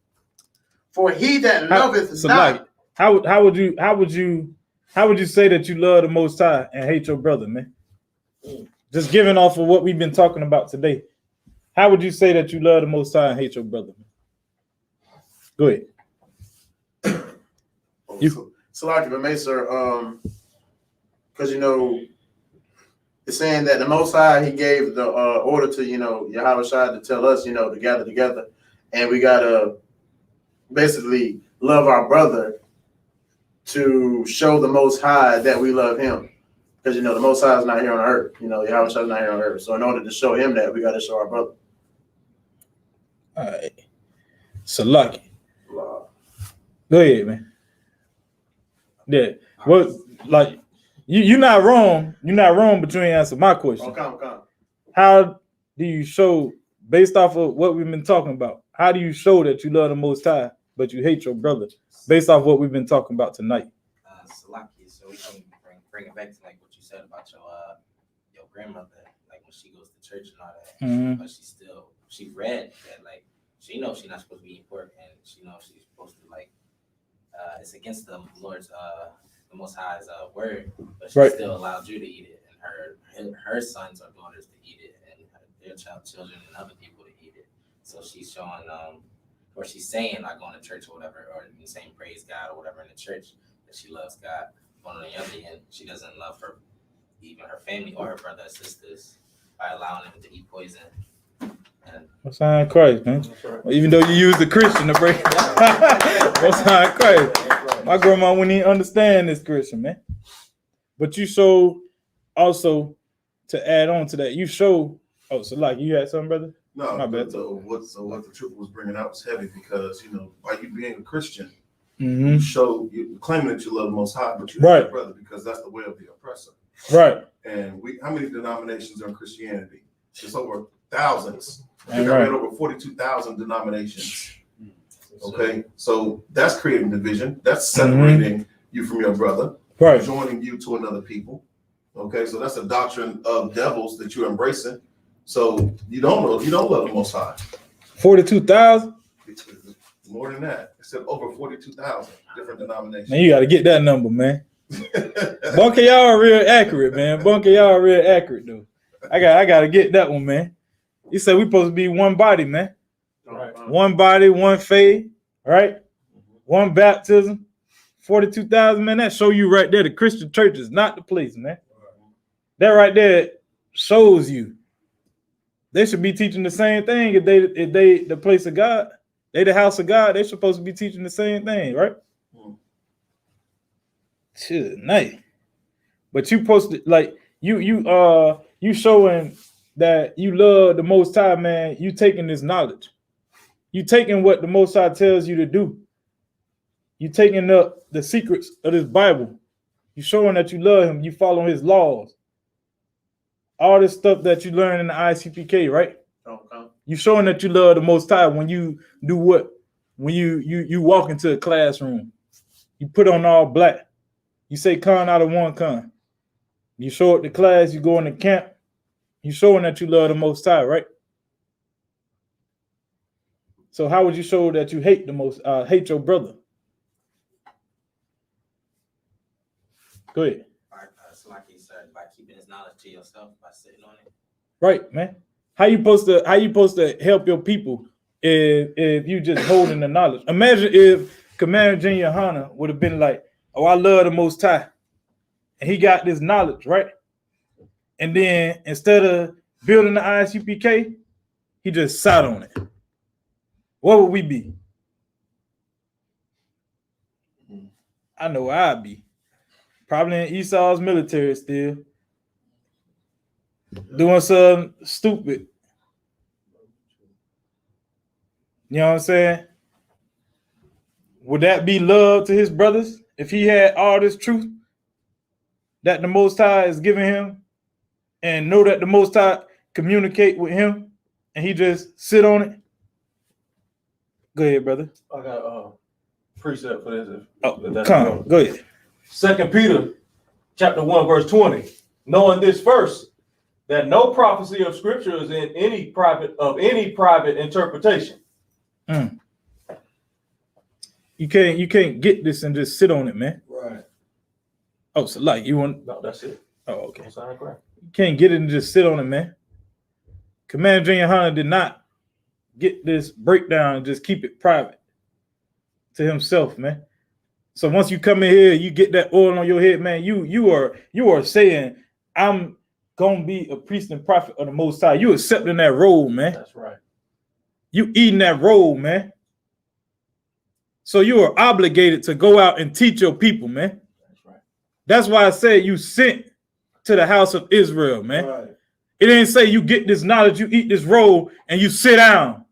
For he that loveth not. Like, how would you say that you love the Most High and hate your brother, man? Just giving off of what we've been talking about today. How would you say that you love the Most High and hate your brother, man? Go ahead. So like if Mesa, because it's saying that the Most High, he gave the order to Yahweh to tell us to gather together, and we gotta basically love our brother to show the Most High that we love him. Because you know the Most High is not here on earth. You know, Yahweh is not here on earth. So in order to show him that, we got to show our brother. All right. So lucky. Go ahead, man. Yeah. Well, like you're not wrong. You're not wrong, but you ain't answer my question. Oh, come. How do you show, based off of what we've been talking about, how do you show that you love the Most High, but you hate your brother, based off what we've been talking about tonight? Salaki, so we can bring it back to like what you said about your grandmother, like when she goes to church and all that, but she read that, like, she knows she's not supposed to be eating pork, and she knows she's supposed to, like, it's against the Lord's, the Most High's word, but she still allowed you to eat it, and her sons or daughters to eat it, and their children and other people to eat it. So she's showing, or she's saying, like, going to church or whatever, or saying praise God or whatever in the church, that she loves God. But on the other hand, she doesn't love even her family or her brother or sisters by allowing them to eat poison. Most High in Christ, man. Right. Even though you use the Christian to break Most High in Christ. My grandma wouldn't even understand this Christian, man. But you show also, to add on to that, you show, so like you had something, brother? No, what the truth was bringing out was heavy because, you know, by you being a Christian, you show, you claiming that you love the Most High, but you hate your brother because that's the way of the oppressor. Right. And how many denominations are in Christianity? It's over thousands. I think I read over 42,000 denominations. Okay, so that's creating division. That's separating you from your brother, joining you to another people. Okay, so that's a doctrine of devils that you're embracing. So you don't love the Most High. 42,000? More than that. It said over 42,000 different denominations. Man, you got to get that number, man. Bunker, y'all are real accurate, man. Bunker, y'all are real accurate, though. I got to get that one, man. You said we supposed to be one body, man. Right. One body, one faith, right? One baptism. 42,000, man. That show you right there. The Christian church is not the place, man. That right there shows you. They should be teaching the same thing if they the place of God. They the house of God. They supposed to be teaching the same thing, right? Shit, nice. But you posted like you showing that you love the Most High, man. You taking this knowledge. You taking what the Most High tells you to do. You taking up the secrets of this Bible. You showing that you love him. You following his laws. All this stuff that you learn in the I.S.U.P.K, right? Okay. You showing that you love the Most High when you do what? When you walk into a classroom. You put on all black. You say con out of one con. You show up to class. You go into camp. You showing that you love the Most High, right? So how would you show that you hate hate your brother? Go ahead. So like he said, by keeping his knowledge to yourself, by sitting on it. Right, man. How you supposed to help your people if you just holding the knowledge? Imagine if Commander General YAHANNA would have been like, "Oh, I love the Most High," and he got this knowledge, right? And then instead of building the I.S.U.P.K, he just sat on it. What would we be? I know where I'd be. Probably in Esau's military still. Doing something stupid. You know what I'm saying? Would that be love to his brothers if he had all this truth that the Most High is giving him and know that the Most High communicate with him and he just sit on it? Go ahead, brother. I got a precept for this. Come on, go ahead. 2 Peter chapter 1, verse 20. Knowing this first, that no prophecy of scripture is in any private interpretation. You can't get this and just sit on it, man. Right. Oh, so like you want? No, that's it. Oh, okay. You can't get it and just sit on it, man. Commander General YAHANNA did not get this breakdown and just keep it private to himself, man. So once you come in here, you get that oil on your head, man. You are saying, I'm gonna be a priest and prophet of the Most High. You accepting that role, man. That's right. You eating that role, man. So you are obligated to go out and teach your people, man. That's right. That's why I said you sent to the house of Israel, man. Right. It didn't say you get this knowledge, you eat this roll, and you sit down.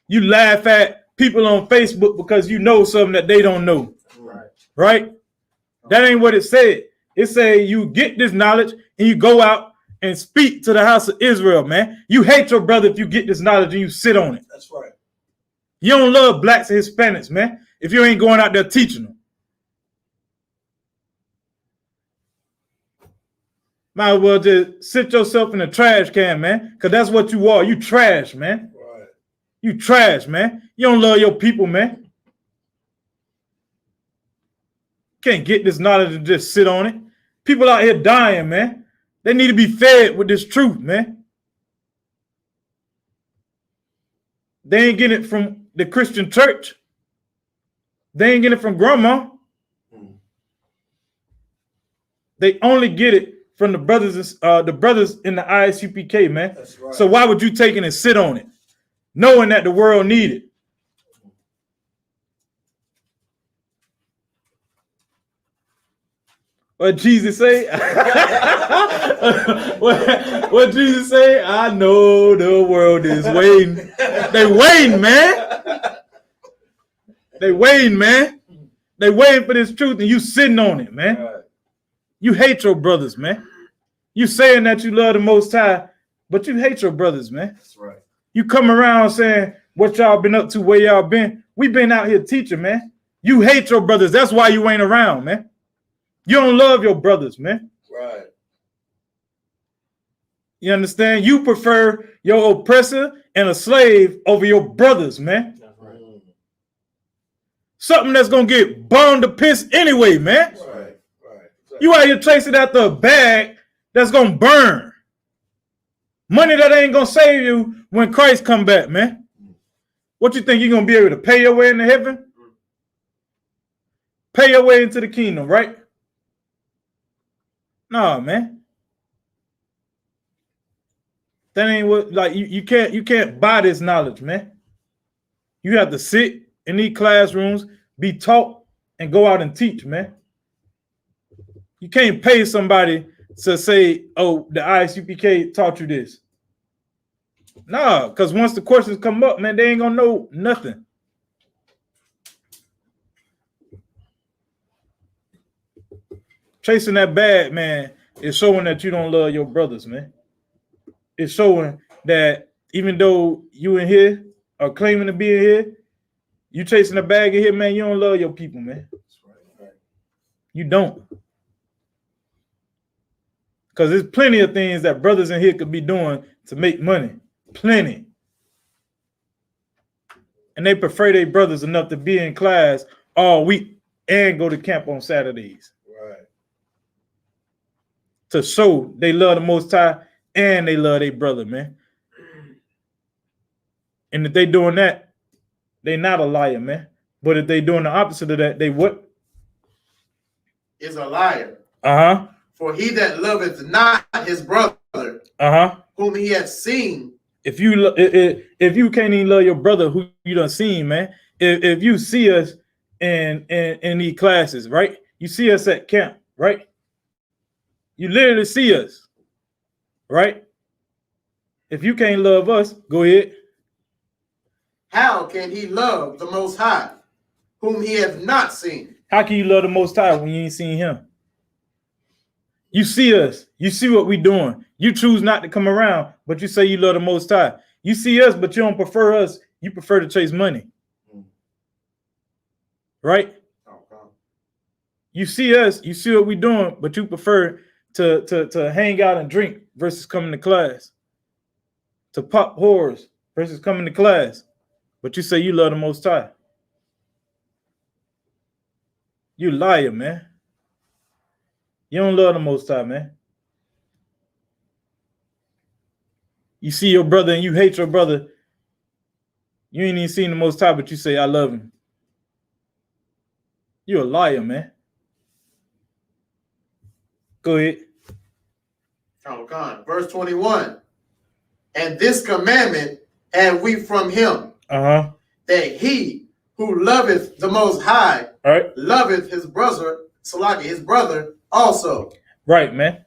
You laugh at people on Facebook because you know something that they don't know. Right? That ain't what it said. It said you get this knowledge and you go out and speak to the house of Israel, man. You hate your brother if you get this knowledge and you sit on it. That's right. You don't love blacks and Hispanics, man, if you ain't going out there teaching them. Might as well just sit yourself in a trash can, man, because that's what you are. You trash, man. Right. You trash, man. You don't love your people, man. Can't get this knowledge and just sit on it. People out here dying, man. They need to be fed with this truth, man. They ain't getting it from the Christian church. They ain't getting it from grandma. They only get it from the brothers in the I.S.U.P.K, man. That's right. So why would you take it and sit on it, knowing that the world need it? What Jesus say? what Jesus say? I know the world is waiting. They waiting, man. They waiting, man. They waiting for this truth, and you sitting on it, man. Right. You hate your brothers, man. You saying that you love the Most High, but you hate your brothers, man. That's right. You come around saying what y'all been up to, where y'all been. We been out here teaching, man. You hate your brothers. That's why you ain't around, man. You don't love your brothers, man. Right. You understand? You prefer your oppressor and a slave over your brothers, man. Right. Something that's gonna get burned to piss anyway, man. Right. Right. You out here chasing after a bag that's gonna burn. Money that ain't gonna save you when Christ come back, man. What you think you're gonna be able to pay your way into heaven? Pay your way into the kingdom, right? Nah, man. That ain't what, like, you can't buy this knowledge, man. You have to sit in these classrooms, be taught, and go out and teach, man. You can't pay somebody to say, oh, the I.S.U.P.K taught you this. Nah, because once the questions come up, man, they ain't gonna know nothing. Chasing that bag, man, is showing that you don't love your brothers, man. It's showing that even though you in here are claiming to be in here, you chasing a bag in here, man, you don't love your people, man. You don't. Because there's plenty of things that brothers in here could be doing to make money. Plenty. And they prefer their brothers enough to be in class all week and go to camp on Saturdays. Right. To show they love the Most High and they love their brother, man. And if they doing that, they not a liar, man. But if they doing the opposite of that, they what? Is a liar. Uh-huh. For he that loveth not his brother, whom he hath seen. If you can't even love your brother who you done seen, man. If you see us in these classes, right? You see us at camp, right? You literally see us, right? If you can't love us, go ahead. How can he love the Most High, whom he hath not seen? How can you love the Most High when you ain't seen him? You see us. You see what we doing. You choose not to come around, but you say you love the Most High. You see us, but you don't prefer us. You prefer to chase money. Right? You see us. You see what we doing, but you prefer to hang out and drink versus coming to class. To pop whores versus coming to class. But you say you love the Most High. You liar, man. You don't love the Most High, man. You see your brother and you hate your brother. You ain't even seen the Most High, but you say, I love him. You're a liar, man. Go ahead. Oh, God. Verse 21. And this commandment have we from him, that he who loveth the Most High loveth his brother, his brother also. Right, man.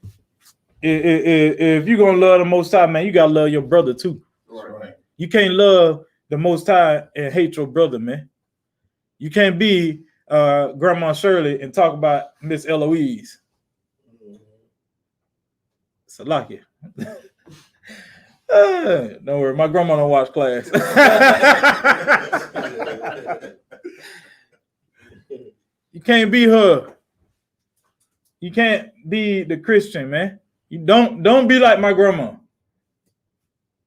If you're gonna love the Most High, man, you gotta love your brother too. Right. You can't love the Most High and hate your brother, man. You can't be Grandma Shirley and talk about Miss Eloise. Salakia. Don't worry, my grandma don't watch class. You can't be her. You can't be the Christian, man. You don't be like my grandma.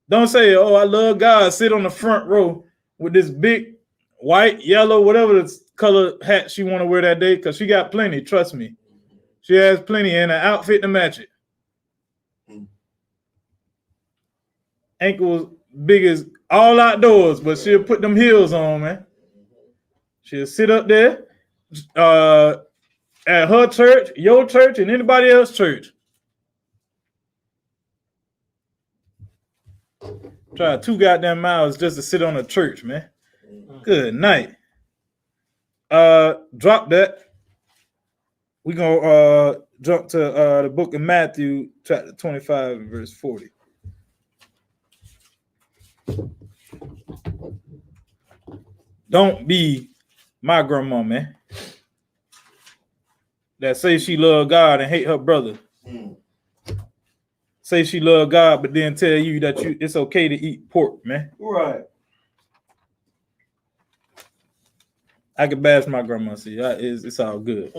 Don't say, "Oh, I love God." Sit on the front row with this big white, yellow, whatever the color hat she want to wear that day, because she got plenty. Trust me, she has plenty and an outfit to match it. Ankles big as all outdoors, but she'll put them heels on, man. She'll sit up there at her church, your church, and anybody else's church. Try 2 goddamn miles just to sit on a church, man. Good night. Drop that. We're gonna jump to the book of Matthew, chapter 25, verse 40. Don't be my grandma, man. That say she love God and hate her brother. Say she love God, but then tell you that it's okay to eat pork, man. Right. I can bash my grandma. See, it's all good.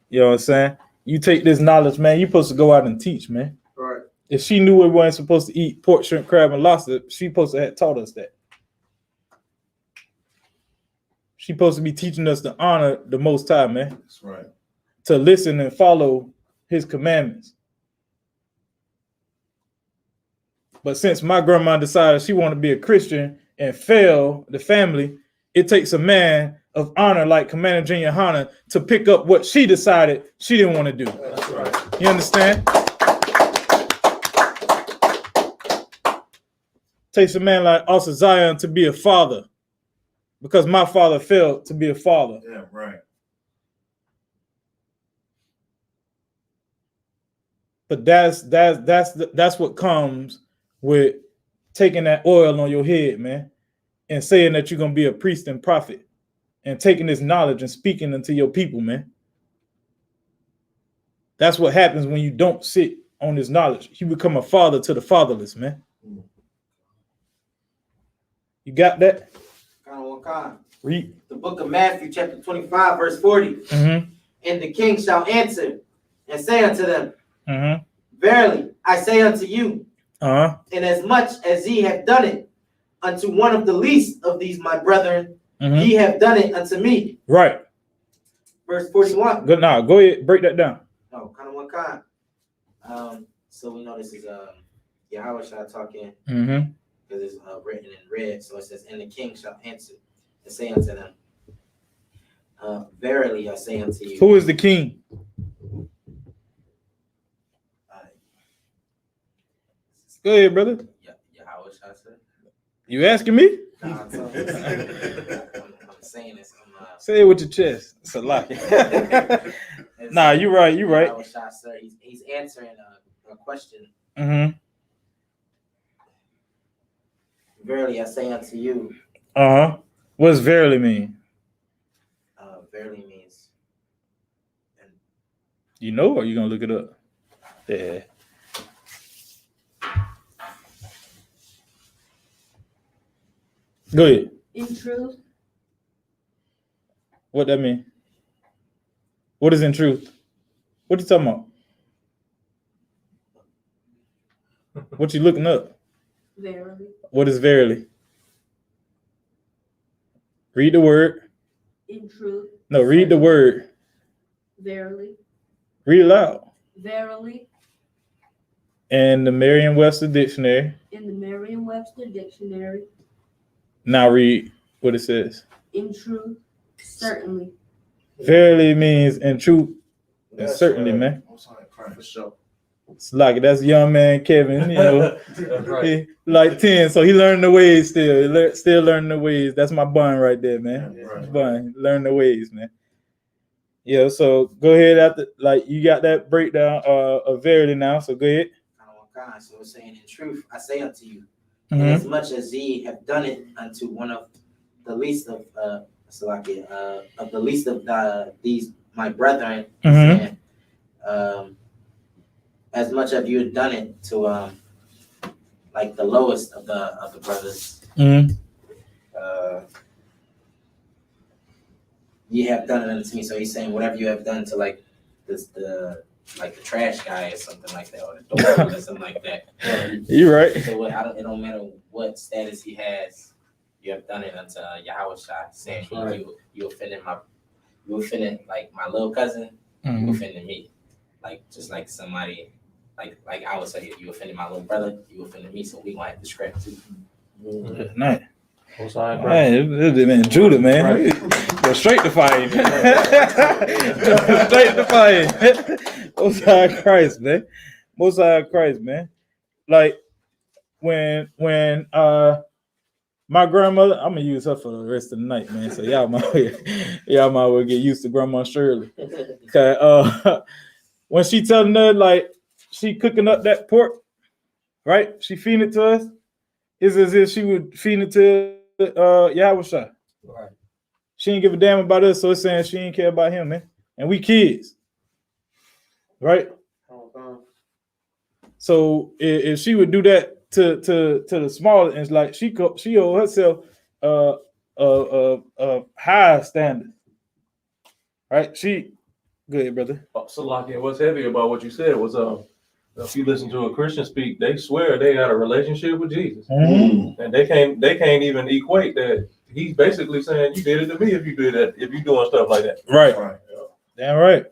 You know what I'm saying? You take this knowledge, man. You're supposed to go out and teach, man. Right. If she knew we weren't supposed to eat pork, shrimp, crab, and lobster, she supposed to have taught us that. She supposed to be teaching us to honor the Most High, man. That's right. To listen and follow His commandments. But since my grandma decided she wanted to be a Christian and fail the family, it takes a man of honor like Commander Junior YAHANNA to pick up what she decided she didn't want to do. That's right. You understand? Takes a man like Asa Zion to be a father, because my father failed to be a father. Yeah, right. But that's what comes with taking that oil on your head, man, and saying that you're gonna be a priest and prophet, and taking this knowledge and speaking unto your people, man. That's what happens when you don't sit on this knowledge. You become a father to the fatherless, man. You got that? Read the book of Matthew, chapter 25, verse 40. Mm-hmm. And the king shall answer and say unto them, Mm-hmm. Verily, I say unto you, inasmuch as ye have done it unto one of the least of these my brethren, ye have done it unto me. Right. Verse 41. Good. Now, go ahead, break that down. No, kind of one kind. So we know this is Yahweh talking, Mm-hmm. because it's written in red. So it says, and the king shall answer and say unto them, verily I say unto you. Who is the king? Go ahead, brother. Yahweh said. You asking me? Nah, I'm saying this. Say it with your chest. It's a lie. Nah, you're right. You're right. He's answering a question. Mm-hmm. Verily I say unto you. What does verily mean? Verily means. You know, or are you gonna look it up? Yeah. Go ahead. In truth. What that mean? What is in truth? What you talking about? What you looking up? Verily. What is verily? Read the word. In truth. No, read the word. Verily. Read it loud. Verily. And the Merriam-Webster dictionary. In the Merriam-Webster dictionary. Now read what it says. In truth, certainly. Verily means in truth, and certainly, right. Man. For sure. It's like that's young man Kevin, you know, right. He, like 10, so he learning the ways still. Still learning the ways. That's my bun right there, man. Right. Bun, learn the ways, man. Yeah, so go ahead after you got that breakdown of verity now. So go ahead. So it's saying, in truth, I say unto you, as much as ye have done it unto one of the least of the least of these my brethren, saying, as much as you have done it to like the lowest of the brothers, ye have done it unto me. So he's saying whatever you have done to like the trash guy or something like that, or the door or something like that. You're right. So it don't matter what status he has, you have done it unto Yahweh Shai, saying you offended like my little cousin, you offended me, like just like somebody like I would say, you offended my little brother, you offended me, so we gonna have to scrap too. Nice. Man, Judah, man. Go straight to fire. Straight to fire. Most High Christ, man. Most High Christ, man. Like when my grandmother, I'm gonna use her for the rest of the night, man. So y'all might well get used to Grandma Shirley. Okay, when she telling her like she cooking up that pork, right? She feeding it to us. It's as if she would feed it to Yahweh Shai. Right. She ain't give a damn about us, so it's saying she ain't care about him, man. And we kids, right? So if she would do that to the smaller, it's like she owe herself a high standard, right? She good, brother. So like, what's heavy about what you said was if you listen to a Christian speak, they swear they got a relationship with Jesus, and they can't even equate that. He's basically saying you did it to me if you doing stuff like that. Right. Damn right.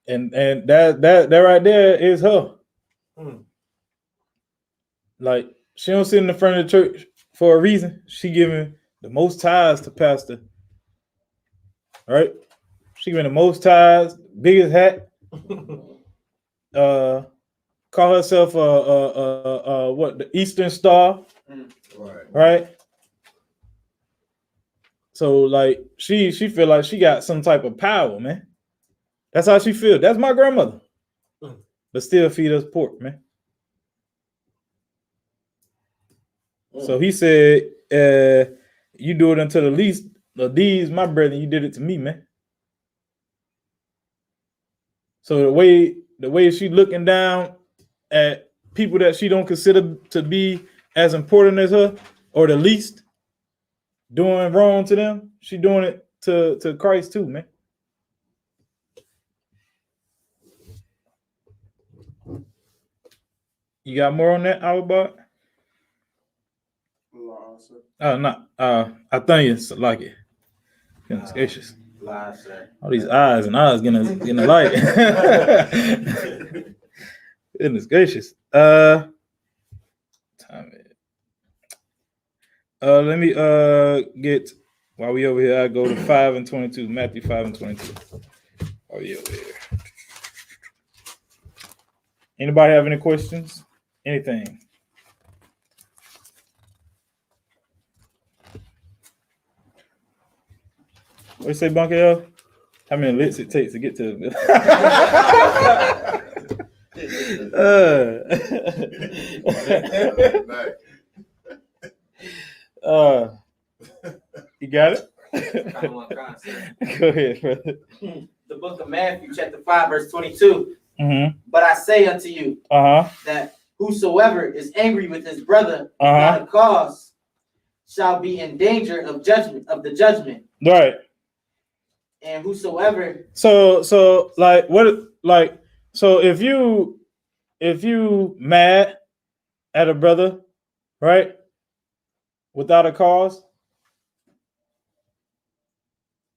And that right there is her. Like she don't sit in the front of the church for a reason. She giving the most tithes to pastor. Right? She giving the most tithes, biggest hat. Call herself the Eastern Star. Right? So like she feel like she got some type of power, man. That's how she feel. That's my grandmother. But still feed us pork, man. So he said, you do it unto the least of these, my brethren, you did it to me, man. So the way she looking down at people that she don't consider to be as important as her, or the least, doing wrong to them, she doing it to Christ too, man. You got more on that, Albert? Oh, no. I think it's like it. Goodness gracious. All these eyes and eyes getting a light. Goodness gracious. Time it. Let me get while we over here. I go to 5 and 22. Matthew 5 and 22. While we over here. Anybody have any questions? Anything? What you say, Bunker? How many licks it takes to get to it? You got it? Go ahead, brother. The book of Matthew, chapter 5, verse 22. But I say unto you that whosoever is angry with his brother without a cause shall be in danger of the judgment. Right. And whosoever. So like what, like, so if you mad at a brother, right, without a cause,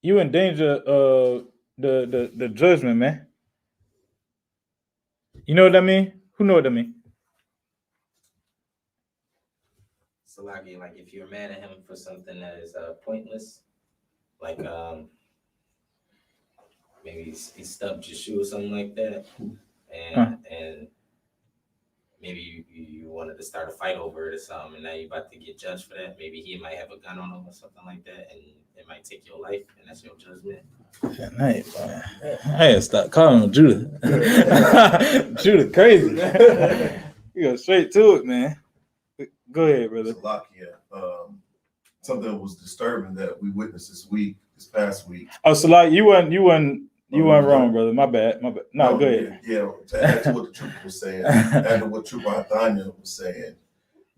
you in danger of the judgment, man. You know what I mean? Who know what I mean? So like if you're mad at him for something that is pointless, like maybe he stubbed your shoe or something like that, and maybe you wanted to start a fight over it or something, and now you're about to get judged for that. Maybe he might have a gun on him or something like that, and it might take your life, and that's your judgment. I ain't stop calling him Judah. Judah crazy. You go straight to it, man. Go ahead, brother. Something that was disturbing that we witnessed this past week. Oh, so like you weren't wrong, brother. My bad. No, go ahead. Yeah, to add to what the trooper was saying, add to what Trooper YAHANNA was saying,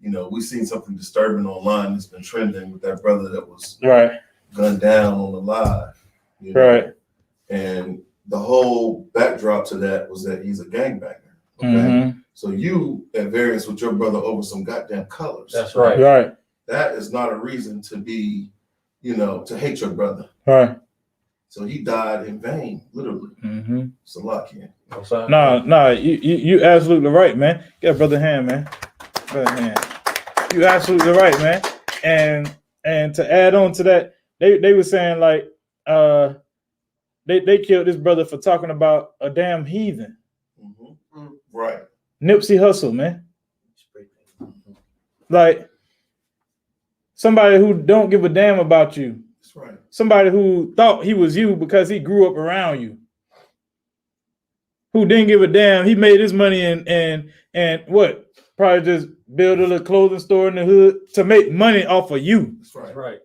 you know, we've seen something disturbing online that's been trending with that brother that was gunned down on the live. You know? Right. And the whole backdrop to that was that he's a gangbanger. Okay. Mm-hmm. So you at variance with your brother over some goddamn colors. That's right. Right. That is not a reason to be, to hate your brother. Right. So he died in vain, literally. Mm-hmm. Salakia. No, you absolutely right, man. Get brother hand, man. Brother hand. You absolutely right, man. And to add on to that, they were saying like they killed this brother for talking about a damn heathen. Mm-hmm. Right. Nipsey Hussle, man. Like somebody who don't give a damn about you. That's right. Somebody who thought he was you because he grew up around you. Who didn't give a damn. He made his money and what? Probably just build a little clothing store in the hood to make money off of you. That's right. Right.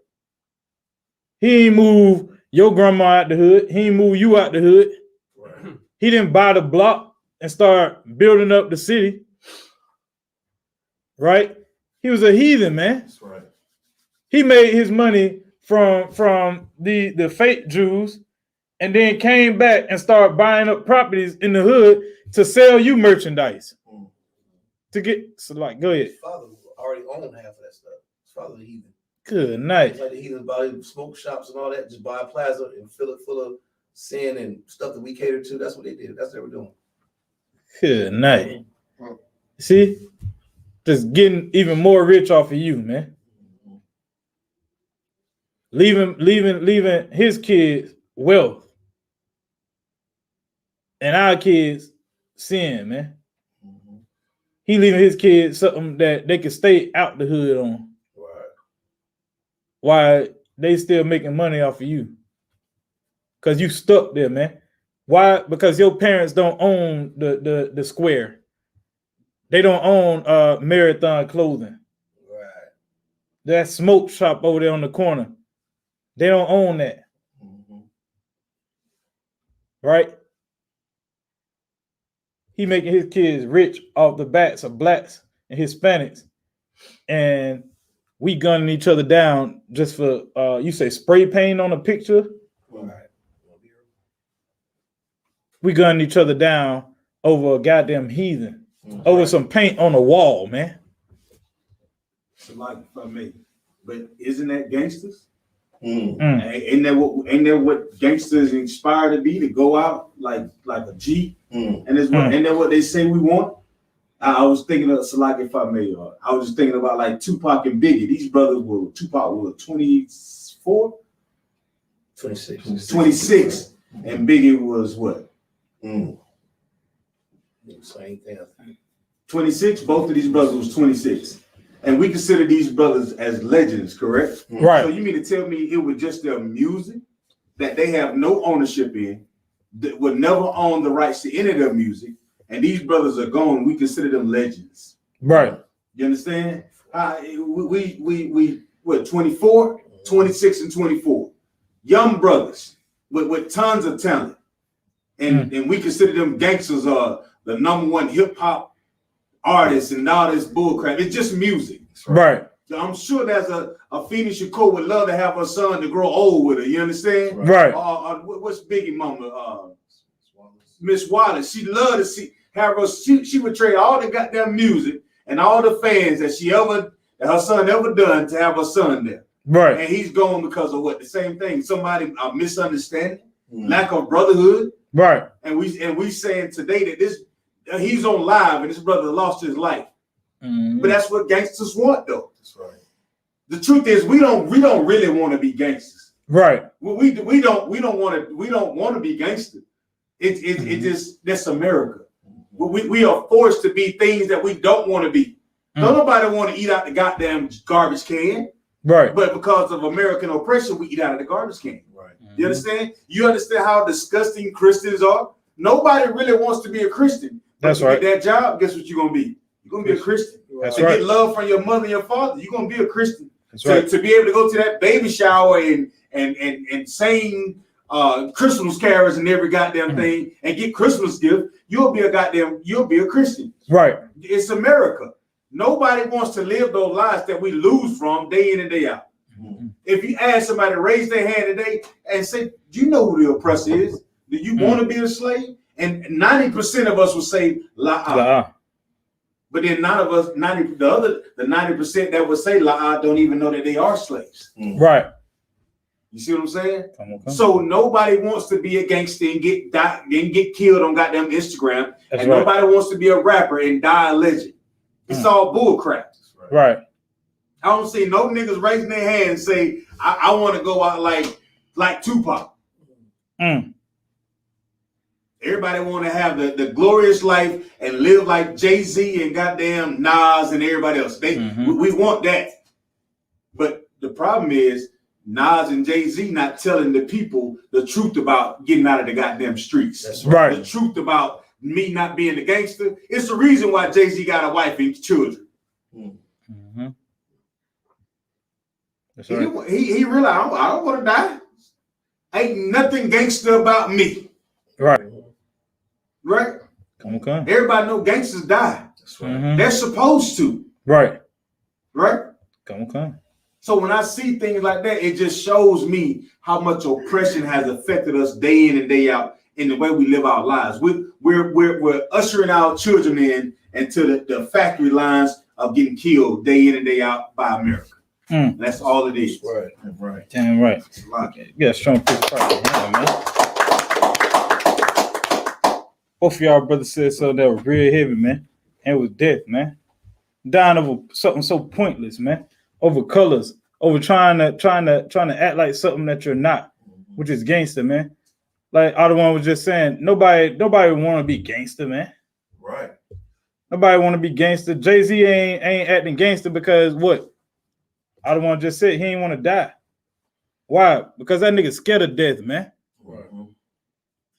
He ain't move your grandma out the hood. He ain't move you out the hood. Right. He didn't buy the block and start building up the city. Right? He was a heathen, man. That's right. He made his money from the fake Jews and then came back and started buying up properties in the hood to sell you merchandise. To get, so like, go ahead. His father already owned half of that stuff. His father was a heathen. Good night. It's like the heathens buy smoke shops and all that, just buy a plaza and fill it full of sin and stuff that we cater to. That's what they did. That's what they were doing. Good night. See? Just getting even more rich off of you, man. Leaving his kids wealth. And our kids sin, man. He leaving his kids something that they can stay out the hood on. Right. While they still making money off of you. Because you stuck there, man. Why? Because your parents don't own the square. They don't own Marathon Clothing. Right. That smoke shop over there on the corner. They don't own that. Mm-hmm. Right? He making his kids rich off the backs of blacks and Hispanics. And we gunning each other down just for, you say spray paint on a picture? Right. We gunning each other down over a goddamn heathen. Mm-hmm. Over some paint on a wall, man. So like, if I may, but isn't that gangsters? Mm. Ain't that what gangsters inspire to be, to go out like a G? Mm. And ain't that what they say we want? I was thinking of, so like, if I may, I was just thinking about like Tupac and Biggie. These brothers Tupac was 24? 26. And Biggie was what? Same thing. 26. Both of these brothers was 26. And we consider these brothers as legends, correct? Right. So you mean to tell me it was just their music that they have no ownership in, that would never own the rights to any of their music, and these brothers are gone, we consider them legends. Right. You understand? We what, 24, 26, and 24. Young brothers with tons of talent. And we consider them gangsters, the #1 hip-hop artists and all this bullcrap. It's just music. Right. I'm sure there's a I.S.U.P.K would love to have her son to grow old with her. You understand? Right. What's Biggie mama? Miss Wallace. She loved to have her. She would trade all the goddamn music and all the fans that her son ever done to have her son there. Right. And he's gone because of what? The same thing. Somebody misunderstanding, lack of brotherhood. Right. And we saying today that he's on live and this brother lost his life. But that's what gangsters want, though. That's right. The truth is, we don't really want to be gangsters. Right. We don't want to be gangsters. It just, that's America. We are forced to be things that we don't want to be. Don't nobody want to eat out the goddamn garbage can. Right. But because of American oppression, we eat out of the garbage can. Right. You understand? You understand how disgusting Christians are? Nobody really wants to be a Christian. But That's to right. get that job, guess what you're gonna be? You're gonna be a Christian. That's to right. get love from your mother and your father, you're gonna be a Christian. That's right. To be able to go to that baby shower and sing Christmas carols and every goddamn thing and get Christmas gift, you'll be a Christian. Right. It's America. Nobody wants to live those lives that we lose from day in and day out. Mm-hmm. If you ask somebody to raise their hand today and say, do you know who the oppressor is? Do you want to be a slave? And 90% of us will say, la. But then none of us, the 90% that would say la don't even know that they are slaves. Right. You see what I'm saying? Come. So nobody wants to be a gangster and get killed on goddamn Instagram. That's and right. nobody wants to be a rapper and die a legend. It's all bull crap. Right. I don't see no niggas raising their hand and say, I want to go out like Tupac. Everybody want to have the glorious life and live like Jay-Z and goddamn Nas and everybody else. We want that. But the problem is Nas and Jay-Z not telling the people the truth about getting out of the goddamn streets. That's right. The truth about me not being a gangster. It's the reason why Jay-Z got a wife and children. Mm-hmm. That's He right. He realized, I don't want to die. Ain't nothing gangster about me. Right. Right? Okay. Everybody know gangsters die. That's right. Mm-hmm. They're supposed to. Right. Right? Okay. So when I see things like that, it just shows me how much oppression has affected us day in and day out in the way we live our lives. We're ushering our children into the factory lines of getting killed day in and day out by America. That's all it is. Right. Right. Damn right. It's a lot. Yeah, strong piece of property, man. Both of y'all brothers said something that was real heavy, man. And it was death, man. Dying over something so pointless, man. Over colors, over trying to act like something that you're not, which is gangster, man. Like Otto was just saying, nobody want to be gangster, man. Right. Nobody want to be gangster. Jay-Z ain't acting gangster because what? Otto just said he ain't want to die. Why? Because that nigga scared of death, man. Right.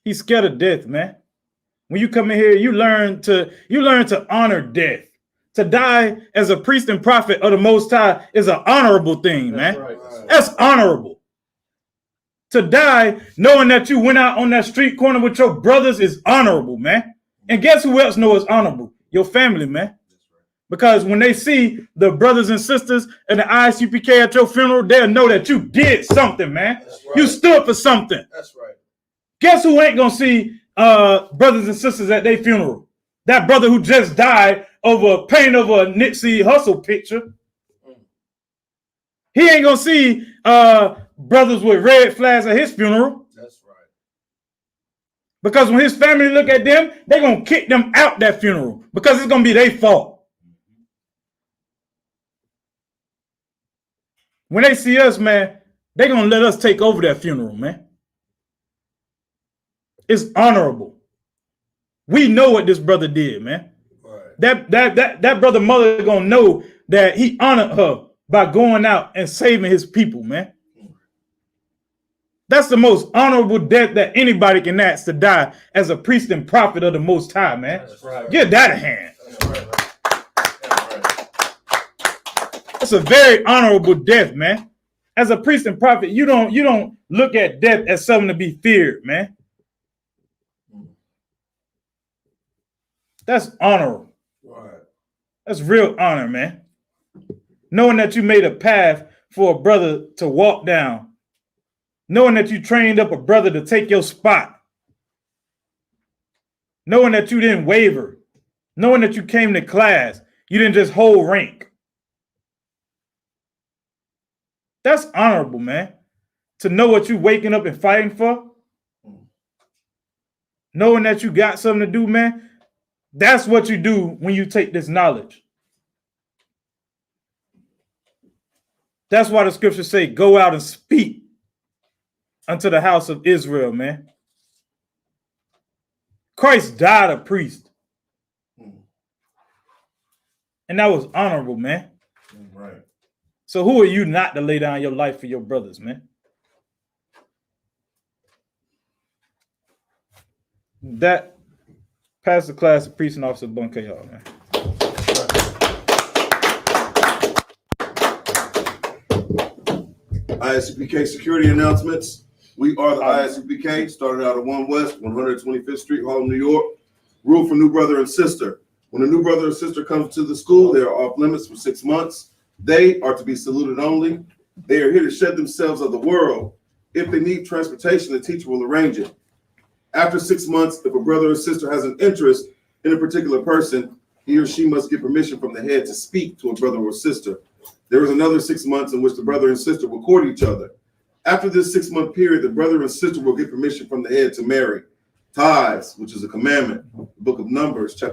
He's scared of death, man. When you come in here, you learn to honor death. To die as a priest and prophet of the Most High is an honorable thing, man. Right. That's honorable. To die knowing that you went out on that street corner with your brothers is honorable, man. And guess who else knows it's honorable? Your family, man. Because when they see the brothers and sisters and the I.S.U.P.K at your funeral, they'll know that you did something, man. Right. You stood for something. That's right. Guess who ain't gonna see brothers and sisters at their funeral? That brother who just died over pain of a Nipsey Hussle picture. He ain't gonna see brothers with red flags at his funeral. That's right. Because when his family look at them, they're gonna kick them out that funeral because it's gonna be their fault. When they see us, man, they're gonna let us take over that funeral, man. It's honorable. We know what this brother did, man. Right. That brother mother gonna know that he honored her by going out and saving his people, man. That's the most honorable death that anybody can ask to die as a priest and prophet of the Most High, man. That's right. Give that a hand. That's right. That's right. It's a very honorable death, man. As a priest and prophet, you don't look at death as something to be feared, man. That's honorable. Right. That's real honor, man. Knowing that you made a path for a brother to walk down. Knowing that you trained up a brother to take your spot. Knowing that you didn't waver. Knowing that you came to class. You didn't just hold rank. That's honorable, man. To know what you're waking up and fighting for. Knowing that you got something to do, man. That's what you do when you take this knowledge. That's why the scriptures say, go out and speak unto the house of Israel, man. Christ died a priest. And And that was honorable, man. Right. So who are you not to lay down your life for your brothers, man? That pass the class of Priest and Officer Bunke, y'all, man. I.S.U.P.K security announcements. We are the I.S.U.P.K, started out at 1 West, 125th Street, Harlem, New York. Rule for new brother and sister. When a new brother or sister comes to the school, they are off limits for 6 months. They are to be saluted only. They are here to shed themselves of the world. If they need transportation, the teacher will arrange it. After 6 months, if a brother or sister has an interest in a particular person, he or she must get permission from the head to speak to a brother or sister. There is another 6 months in which the brother and sister will court each other. After this 6 month period, the brother and sister will get permission from the head to marry. Tithes, which is a commandment, the book of Numbers, chapter